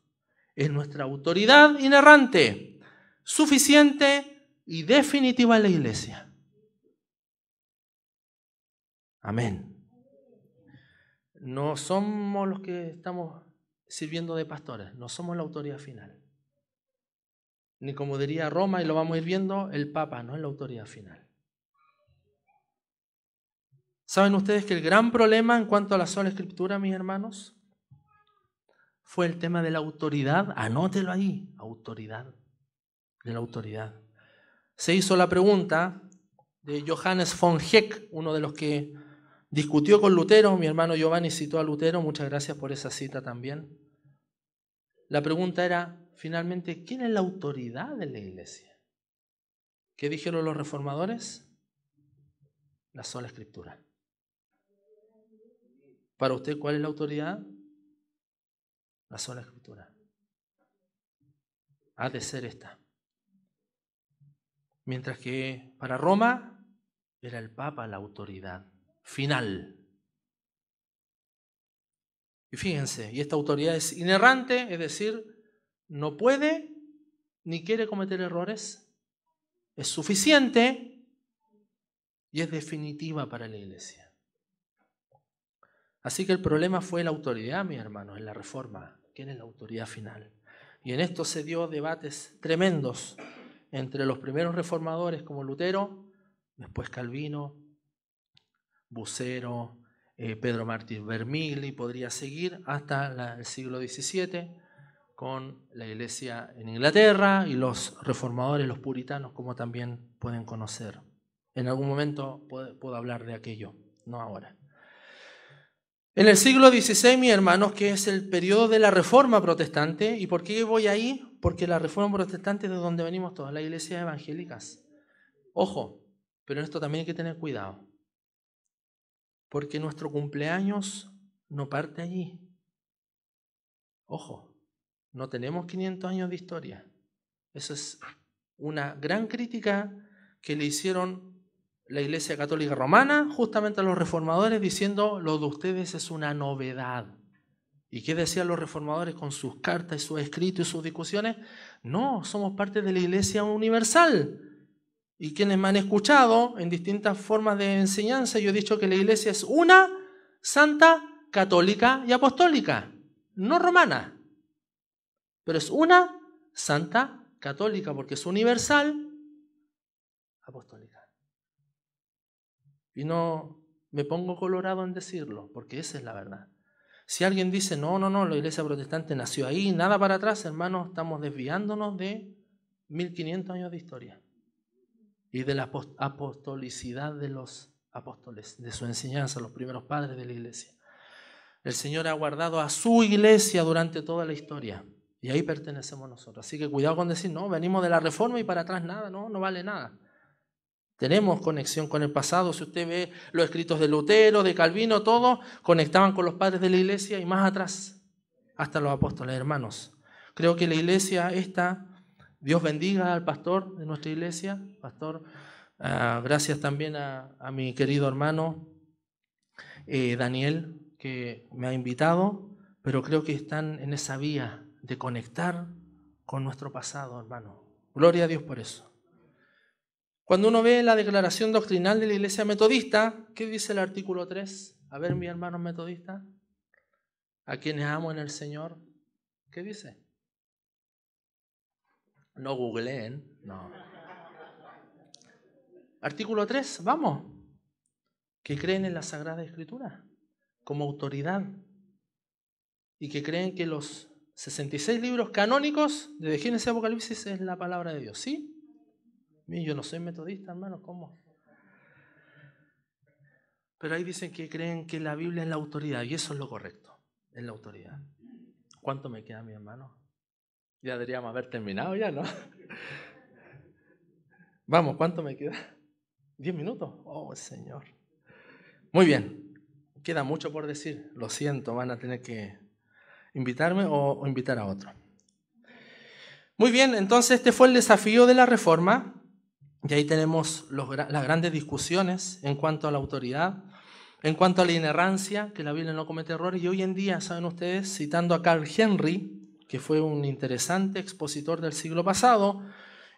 [SPEAKER 2] es nuestra autoridad inerrante, suficiente y definitiva en la iglesia. Amén. No somos los que estamos sirviendo de pastores, no somos la autoridad final. Ni como diría Roma, y lo vamos a ir viendo, el Papa no es la autoridad final. ¿Saben ustedes que el gran problema en cuanto a la sola Escritura, mis hermanos, fue el tema de la autoridad? Anótelo ahí, autoridad, de la autoridad. Se hizo la pregunta de Johannes von Heck, uno de los que discutió con Lutero. Mi hermano Giovanni citó a Lutero, muchas gracias por esa cita también. La pregunta era, finalmente, ¿quién es la autoridad de la iglesia? ¿Qué dijeron los reformadores? La sola Escritura. Para usted, ¿cuál es la autoridad? La sola Escritura. Ha de ser esta. Mientras que para Roma era el Papa la autoridad final. Y fíjense, y esta autoridad es inerrante, es decir, no puede ni quiere cometer errores, es suficiente y es definitiva para la iglesia. Así que el problema fue la autoridad, mis hermanos, en la Reforma. ¿Quién es la autoridad final? Y en esto se dio debates tremendos entre los primeros reformadores como Lutero, después Calvino, Bucero, Pedro Martín Vermigli, podría seguir hasta el siglo XVII con la iglesia en Inglaterra y los reformadores, los puritanos, como también pueden conocer. En algún momento puedo hablar de aquello, no ahora. En el siglo XVI, mis hermanos, que es el periodo de la Reforma Protestante, ¿y por qué voy ahí? Porque la Reforma Protestante es de donde venimos todas las iglesias evangélicas. Ojo, pero en esto también hay que tener cuidado, porque nuestro cumpleaños no parte allí. Ojo, no tenemos 500 años de historia. Eso es una gran crítica que le hicieron la Iglesia Católica Romana justamente a los reformadores, diciendo: lo de ustedes es una novedad. ¿Y qué decían los reformadores con sus cartas y sus escritos y sus discusiones? No, somos parte de la Iglesia universal. Y quienes me han escuchado en distintas formas de enseñanza, yo he dicho que la Iglesia es una, santa, católica y apostólica, no romana. Pero es una, santa, católica, porque es universal, apostólica. Y no me pongo colorado en decirlo, porque esa es la verdad. Si alguien dice, no, la iglesia protestante nació ahí, nada para atrás, hermanos, estamos desviándonos de 1500 años de historia y de la apostolicidad de los apóstoles, de su enseñanza, los primeros padres de la iglesia. El Señor ha guardado a su iglesia durante toda la historia y ahí pertenecemos nosotros. Así que cuidado con decir, no, venimos de la Reforma y para atrás nada, no vale nada. Tenemos conexión con el pasado. Si usted ve los escritos de Lutero, de Calvino, todos conectaban con los padres de la iglesia y más atrás, hasta los apóstoles, hermanos. Creo que la iglesia esta, Dios bendiga al pastor de nuestra iglesia, pastor. Gracias también a mi querido hermano Daniel, que me ha invitado, pero creo que están en esa vía de conectar con nuestro pasado, hermano. Gloria a Dios por eso. Cuando uno ve la declaración doctrinal de la Iglesia Metodista, ¿qué dice el artículo 3? A ver, mis hermanos metodistas, a quienes amo en el Señor, ¿qué dice? No googleen, no. Artículo 3, vamos. Que creen en la Sagrada Escritura como autoridad y que creen que los 66 libros canónicos de Génesis y Apocalipsis es la palabra de Dios, ¿sí? Yo no soy metodista, hermano, ¿cómo? Pero ahí dicen que creen que la Biblia es la autoridad, y eso es lo correcto, es la autoridad. ¿Cuánto me queda, mi hermano? Ya deberíamos haber terminado ya, ¿no? Vamos, ¿cuánto me queda? ¿10 minutos? Oh, Señor. Muy bien. Queda mucho por decir. Lo siento, van a tener que invitarme o invitar a otro. Muy bien, entonces este fue el desafío de la Reforma. Y ahí tenemos las grandes discusiones en cuanto a la autoridad, en cuanto a la inerrancia, que la Biblia no comete errores. Y hoy en día, saben ustedes, citando a Carl Henry, que fue un interesante expositor del siglo pasado,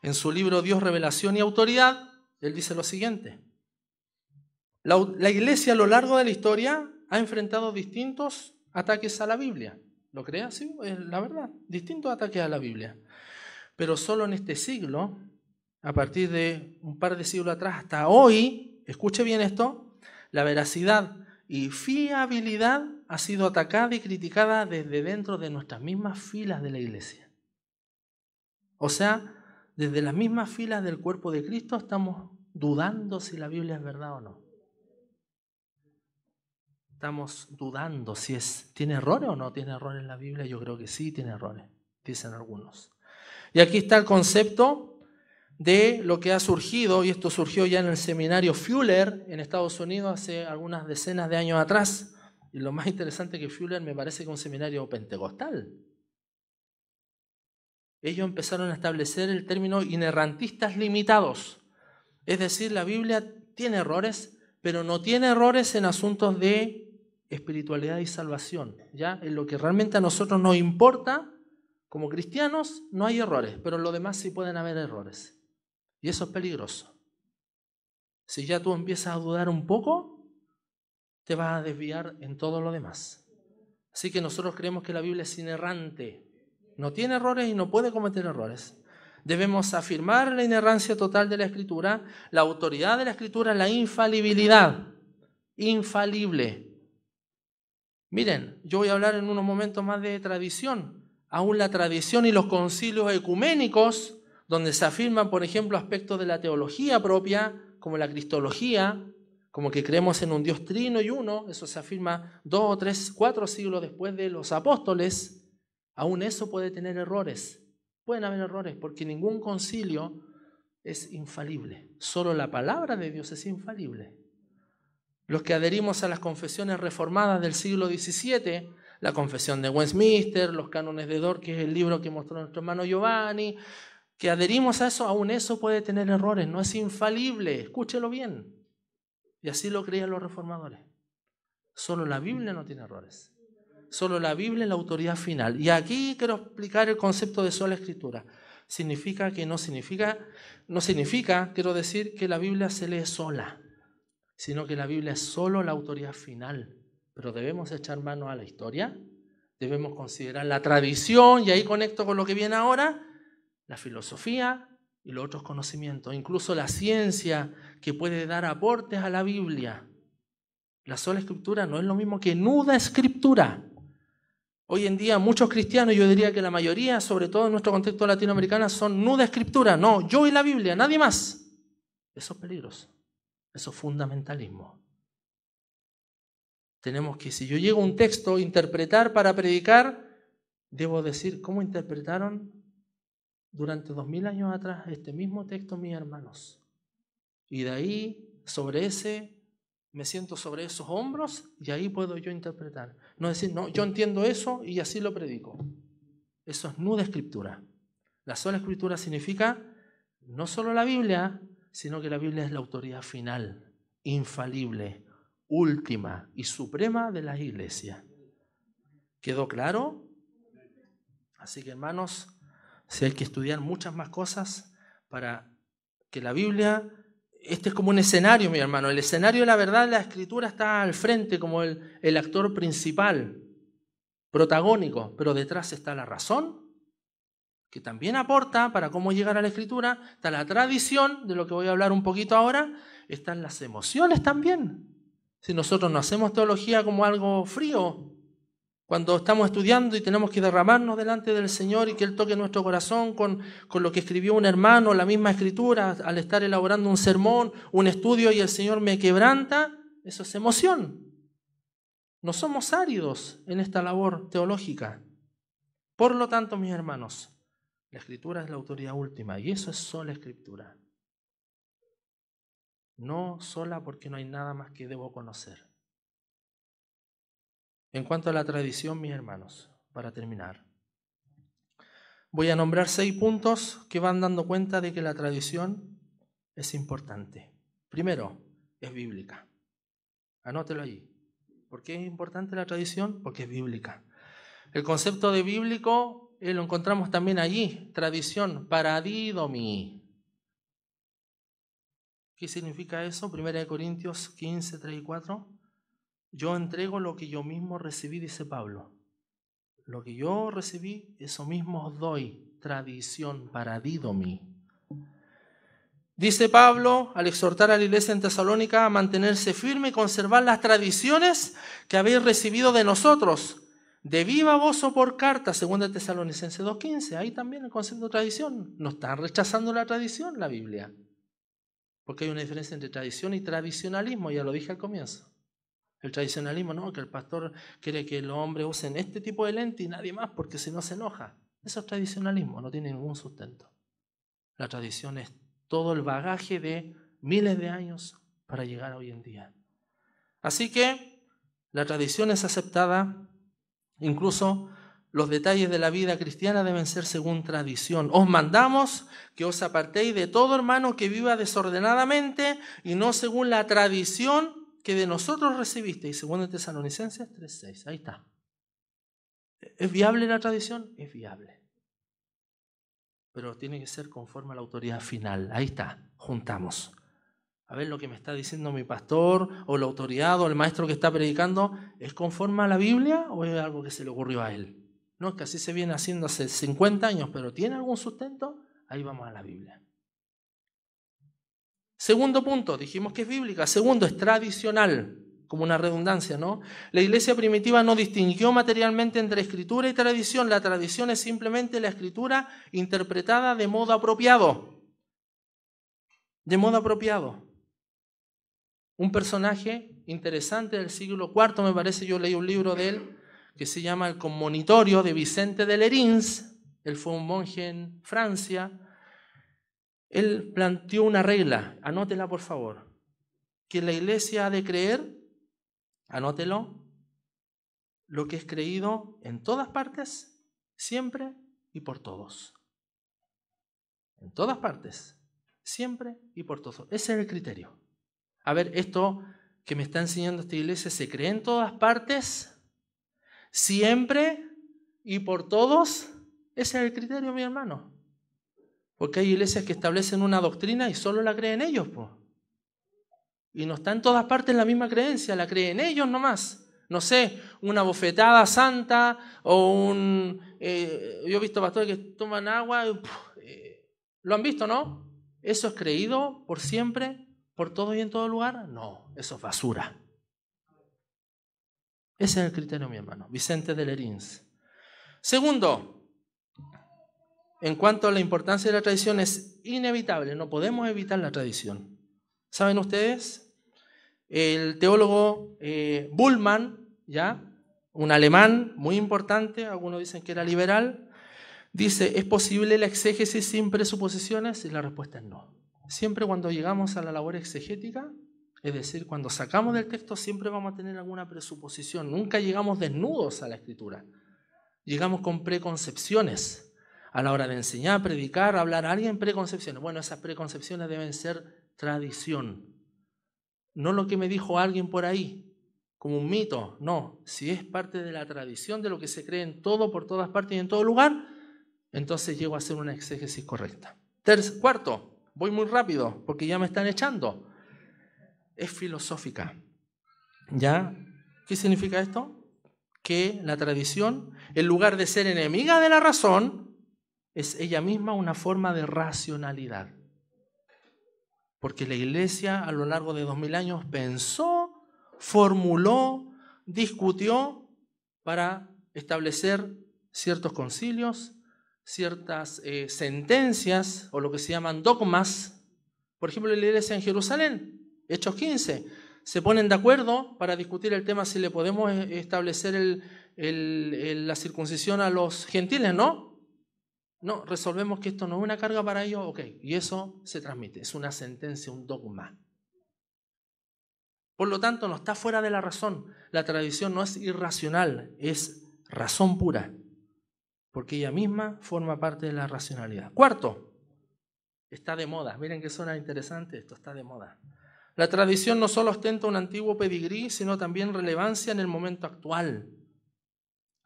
[SPEAKER 2] en su libro Dios, Revelación y Autoridad, él dice lo siguiente: la Iglesia a lo largo de la historia ha enfrentado distintos ataques a la Biblia. ¿Lo cree así? Es la verdad, distintos ataques a la Biblia. Pero solo en este siglo, a partir de un par de siglos atrás hasta hoy, escuche bien esto, la veracidad y fiabilidad ha sido atacada y criticada desde dentro de nuestras mismas filas de la Iglesia. O sea, desde las mismas filas del cuerpo de Cristo estamos dudando si la Biblia es verdad o no. Estamos dudando si ¿tiene errores o no tiene errores en la Biblia? Yo creo que sí tiene errores, dicen algunos. Y aquí está el concepto de lo que ha surgido, y esto surgió ya en el seminario Fuller en Estados Unidos hace algunas decenas de años atrás. Y lo más interesante que Fuller me parece que es un seminario pentecostal. Ellos empezaron a establecer el término inerrantistas limitados. Es decir, la Biblia tiene errores, pero no tiene errores en asuntos de espiritualidad y salvación. ¿Ya? En lo que realmente a nosotros nos importa, como cristianos, no hay errores, pero en lo demás sí pueden haber errores. Y eso es peligroso. Si ya tú empiezas a dudar un poco, te vas a desviar en todo lo demás. Así que nosotros creemos que la Biblia es inerrante. No tiene errores y no puede cometer errores. Debemos afirmar la inerrancia total de la Escritura, la autoridad de la Escritura, la infalibilidad. Infalible. Miren, yo voy a hablar en unos momentos más de tradición. Aún la tradición y los concilios ecuménicos, donde se afirman, por ejemplo, aspectos de la teología propia, como la cristología, como que creemos en un Dios trino y uno, eso se afirma 2, 3, 4 siglos después de los apóstoles, aún eso puede tener errores. Pueden haber errores porque ningún concilio es infalible. Solo la palabra de Dios es infalible. Los que adherimos a las confesiones reformadas del siglo XVII, la confesión de Westminster, los cánones de Dort, que es el libro que mostró nuestro hermano Giovanni, que adherimos a eso, aún eso puede tener errores, no es infalible, escúchelo bien. Y así lo creían los reformadores. Solo la Biblia no tiene errores. Solo la Biblia es la autoridad final. Y aquí quiero explicar el concepto de sola escritura. Significa que no significa, quiero decir, que la Biblia se lee sola, sino que la Biblia es solo la autoridad final. Pero debemos echar mano a la historia, debemos considerar la tradición, y ahí conecto con lo que viene ahora, la filosofía y los otros conocimientos, incluso la ciencia que puede dar aportes a la Biblia. La sola escritura no es lo mismo que nuda escritura. Hoy en día muchos cristianos, yo diría que la mayoría, sobre todo en nuestro contexto latinoamericano, son nuda escritura. No, yo y la Biblia, nadie más. Eso es peligroso. Eso es fundamentalismo. Tenemos que, si yo llego a un texto, interpretar para predicar, debo decir cómo interpretaron durante 2000 años atrás este mismo texto mis hermanos. Y de ahí, me siento sobre esos hombros y ahí puedo yo interpretar. No decir, no, yo entiendo eso y así lo predico. Eso es nuda escritura. La sola escritura significa no solo la Biblia, sino que la Biblia es la autoridad final, infalible, última y suprema de la Iglesia. ¿Quedó claro? Así que, hermanos, si hay que estudiar muchas más cosas para que la Biblia, este es como un escenario, mi hermano, el escenario de la verdad, la Escritura está al frente como el actor principal, protagónico, pero detrás está la razón, que también aporta para cómo llegar a la Escritura, está la tradición, de lo que voy a hablar un poquito ahora, están las emociones también. Si nosotros no hacemos teología como algo frío, cuando estamos estudiando y tenemos que derramarnos delante del Señor y que Él toque nuestro corazón con lo que escribió un hermano, la misma Escritura, al estar elaborando un sermón, un estudio y el Señor me quebranta, eso es emoción. No somos áridos en esta labor teológica. Por lo tanto, mis hermanos, la Escritura es la autoridad última y eso es sola Escritura. no sola porque no hay nada más que debo conocer. En cuanto a la tradición, mis hermanos, para terminar, voy a nombrar 6 puntos que van dando cuenta de que la tradición es importante. Primero, es bíblica. Anótelo allí. ¿Por qué es importante la tradición? Porque es bíblica. El concepto de bíblico lo encontramos también allí. Tradición, paradidomi. ¿Qué significa eso? 1 Corintios 15, 3 y 4. Yo entrego lo que yo mismo recibí, dice Pablo. Lo que yo recibí, eso mismo os doy. Tradición, paradidomi. Dice Pablo, al exhortar a la iglesia en Tesalónica a mantenerse firme y conservar las tradiciones que habéis recibido de nosotros, de viva voz o por carta, 2 Tesalonicenses 2:15. Ahí también el concepto de tradición. No está rechazando la tradición la Biblia. Porque hay una diferencia entre tradición y tradicionalismo, ya lo dije al comienzo. El tradicionalismo, no, que el pastor quiere que los hombres usen este tipo de lente y nadie más porque si no se enoja. Eso es tradicionalismo, no tiene ningún sustento. La tradición es todo el bagaje de miles de años para llegar a hoy en día. Así que la tradición es aceptada, incluso los detalles de la vida cristiana deben ser según tradición. Os mandamos que os apartéis de todo hermano que viva desordenadamente y no según la tradición que de nosotros recibisteis. 2 Tesalonicenses 3:6. Ahí está. ¿Es viable la tradición? Es viable. Pero tiene que ser conforme a la autoridad final. Ahí está. Juntamos. A ver, lo que me está diciendo mi pastor o la autoridad o el maestro que está predicando, ¿es conforme a la Biblia o es algo que se le ocurrió a él? No, es que así se viene haciendo hace 50 años, pero ¿tiene algún sustento? Ahí vamos a la Biblia. Segundo punto, dijimos que es bíblica. Segundo, es tradicional, como una redundancia, ¿no? La iglesia primitiva no distinguió materialmente entre escritura y tradición. La tradición es simplemente la escritura interpretada de modo apropiado. De modo apropiado. Un personaje interesante del siglo IV, me parece, yo leí un libro de él, que se llama El Commonitorio de Vicente de Lérins. Él fue un monje en Francia. Él planteó una regla, anótela por favor, que la iglesia ha de creer, anótelo, lo que es creído en todas partes, siempre y por todos. En todas partes, siempre y por todos. Ese es el criterio. A ver, esto que me está enseñando esta iglesia, ¿se cree en todas partes, siempre y por todos? Ese es el criterio, mi hermano. Porque hay iglesias que establecen una doctrina y solo la creen ellos, pues. Y no está en todas partes la misma creencia, la creen ellos nomás. No sé, una bofetada santa o un... yo he visto pastores que toman agua, ¿lo han visto, no? ¿Eso es creído por siempre, por todo y en todo lugar? No, eso es basura. Ese es el criterio, mi hermano. Vicente de Lérins. Segundo, en cuanto a la importancia de la tradición, es inevitable, no podemos evitar la tradición. ¿Saben ustedes? El teólogo Bullmann, ¿ya? Un alemán muy importante, algunos dicen que era liberal, dice, ¿es posible la exégesis sin presuposiciones? Y la respuesta es no. Siempre cuando llegamos a la labor exegética, es decir, cuando sacamos del texto, siempre vamos a tener alguna presuposición. Nunca llegamos desnudos a la escritura. Llegamos con preconcepciones. A la hora de enseñar, predicar, hablar a alguien, preconcepciones. Bueno, esas preconcepciones deben ser tradición. No lo que me dijo alguien por ahí, como un mito. No, si es parte de la tradición, de lo que se cree en todo, por todas partes y en todo lugar, entonces llego a hacer una exégesis correcta. Cuarto, voy muy rápido porque ya me están echando. Es filosófica. ¿Ya? ¿Qué significa esto? Que la tradición, en lugar de ser enemiga de la razón, es ella misma una forma de racionalidad. Porque la iglesia a lo largo de 2000 años pensó, formuló, discutió para establecer ciertos concilios, ciertas sentencias o lo que se llaman dogmas. Por ejemplo, la iglesia en Jerusalén, Hechos 15, se ponen de acuerdo para discutir el tema si le podemos establecer la circuncisión a los gentiles, ¿no? No, resolvemos que esto no es una carga para ellos, ok, y eso se transmite, es una sentencia, un dogma. Por lo tanto, no está fuera de la razón. La tradición no es irracional, es razón pura, porque ella misma forma parte de la racionalidad. Cuarto, está de moda. Miren que suena interesante esto, está de moda. La tradición no solo ostenta un antiguo pedigrí, sino también relevancia en el momento actual.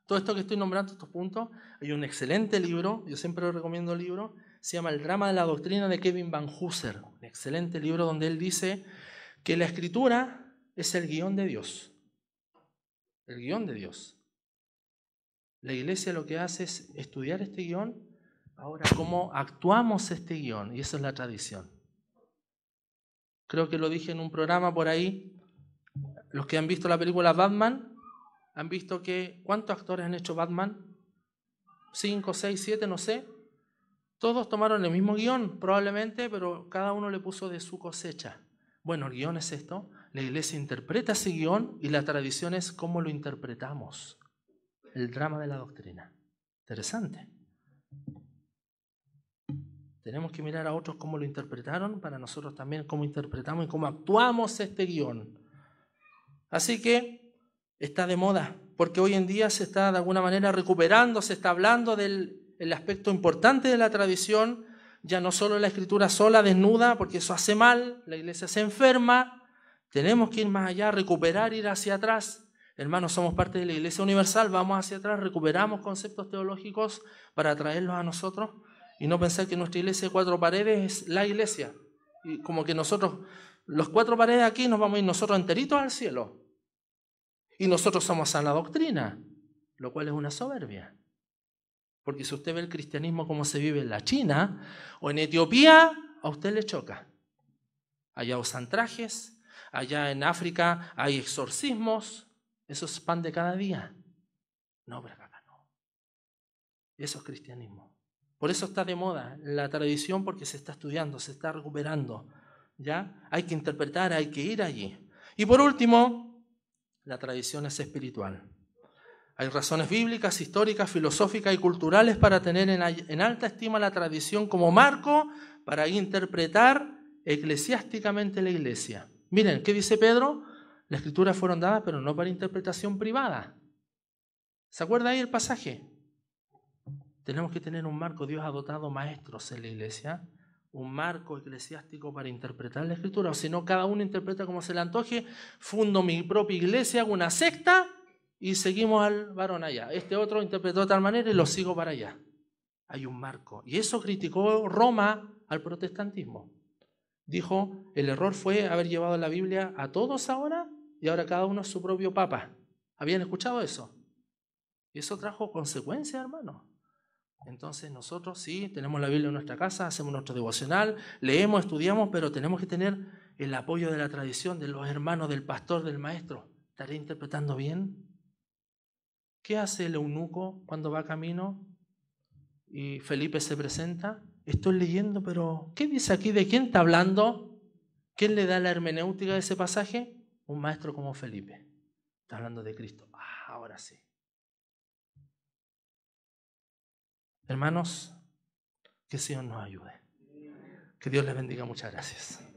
[SPEAKER 2] Todo esto que estoy nombrando, estos puntos, hay un excelente libro, yo siempre recomiendo el libro, se llama El drama de la doctrina de Kevin Van Hooser. Un excelente libro donde él dice que la Escritura es el guión de Dios. El guión de Dios. La iglesia lo que hace es estudiar este guión, ahora cómo actuamos este guión, y eso es la tradición. Creo que lo dije en un programa por ahí, los que han visto la película Batman, han visto que, ¿cuántos actores han hecho Batman? 5, 6, 7, no sé. Todos tomaron el mismo guión, probablemente, pero cada uno le puso de su cosecha. Bueno, el guión es esto, la iglesia interpreta ese guión y la tradición es cómo lo interpretamos. El drama de la doctrina. Interesante. Tenemos que mirar a otros cómo lo interpretaron, para nosotros también cómo interpretamos y cómo actuamos este guión. Así que está de moda, porque hoy en día se está de alguna manera recuperando, se está hablando del aspecto importante de la tradición, ya no solo la escritura sola, desnuda, porque eso hace mal, la iglesia se enferma, tenemos que ir más allá, recuperar, ir hacia atrás. Hermanos, somos parte de la Iglesia Universal, vamos hacia atrás, recuperamos conceptos teológicos para traerlos a nosotros y no pensar que nuestra iglesia de 4 paredes es la iglesia. Y como que nosotros, los 4 paredes aquí, nos vamos a ir nosotros enteritos al cielo. Y nosotros somos sana doctrina, lo cual es una soberbia. Porque si usted ve el cristianismo como se vive en la China o en Etiopía, a usted le choca. Allá usan trajes, allá en África hay exorcismos. Eso es pan de cada día. No, pero acá no. Eso es cristianismo. Por eso está de moda la tradición, porque se está estudiando, se está recuperando. ¿Ya? Hay que interpretar, hay que ir allí. Y por último, la tradición es espiritual. Hay razones bíblicas, históricas, filosóficas y culturales para tener en alta estima la tradición como marco para interpretar eclesiásticamente la iglesia. Miren, ¿qué dice Pedro? Las escrituras fueron dadas, pero no para interpretación privada. ¿Se acuerda ahí el pasaje? Tenemos que tener un marco. Dios ha dotado maestros en la iglesia, un marco eclesiástico para interpretar la escritura. O si no, cada uno interpreta como se le antoje. Fundo mi propia iglesia, hago una secta y seguimos al varón allá. Este otro interpretó de tal manera y lo sigo para allá. Hay un marco. Y eso criticó Roma al protestantismo. Dijo, el error fue haber llevado la Biblia a todos ahora y ahora cada uno es su propio papa. ¿Habían escuchado eso? Y eso trajo consecuencias, hermano. Entonces nosotros sí, tenemos la Biblia en nuestra casa, hacemos nuestro devocional, leemos, estudiamos, pero tenemos que tener el apoyo de la tradición, de los hermanos, del pastor, del maestro. ¿Estaré interpretando bien? ¿Qué hace el eunuco cuando va camino y Felipe se presenta? Estoy leyendo, pero ¿qué dice aquí? ¿De quién está hablando? ¿Quién le da la hermenéutica de ese pasaje? Un maestro como Felipe. Está hablando de Cristo. Ahora sí. Hermanos, que el Señor nos ayude. Que Dios les bendiga. Muchas gracias.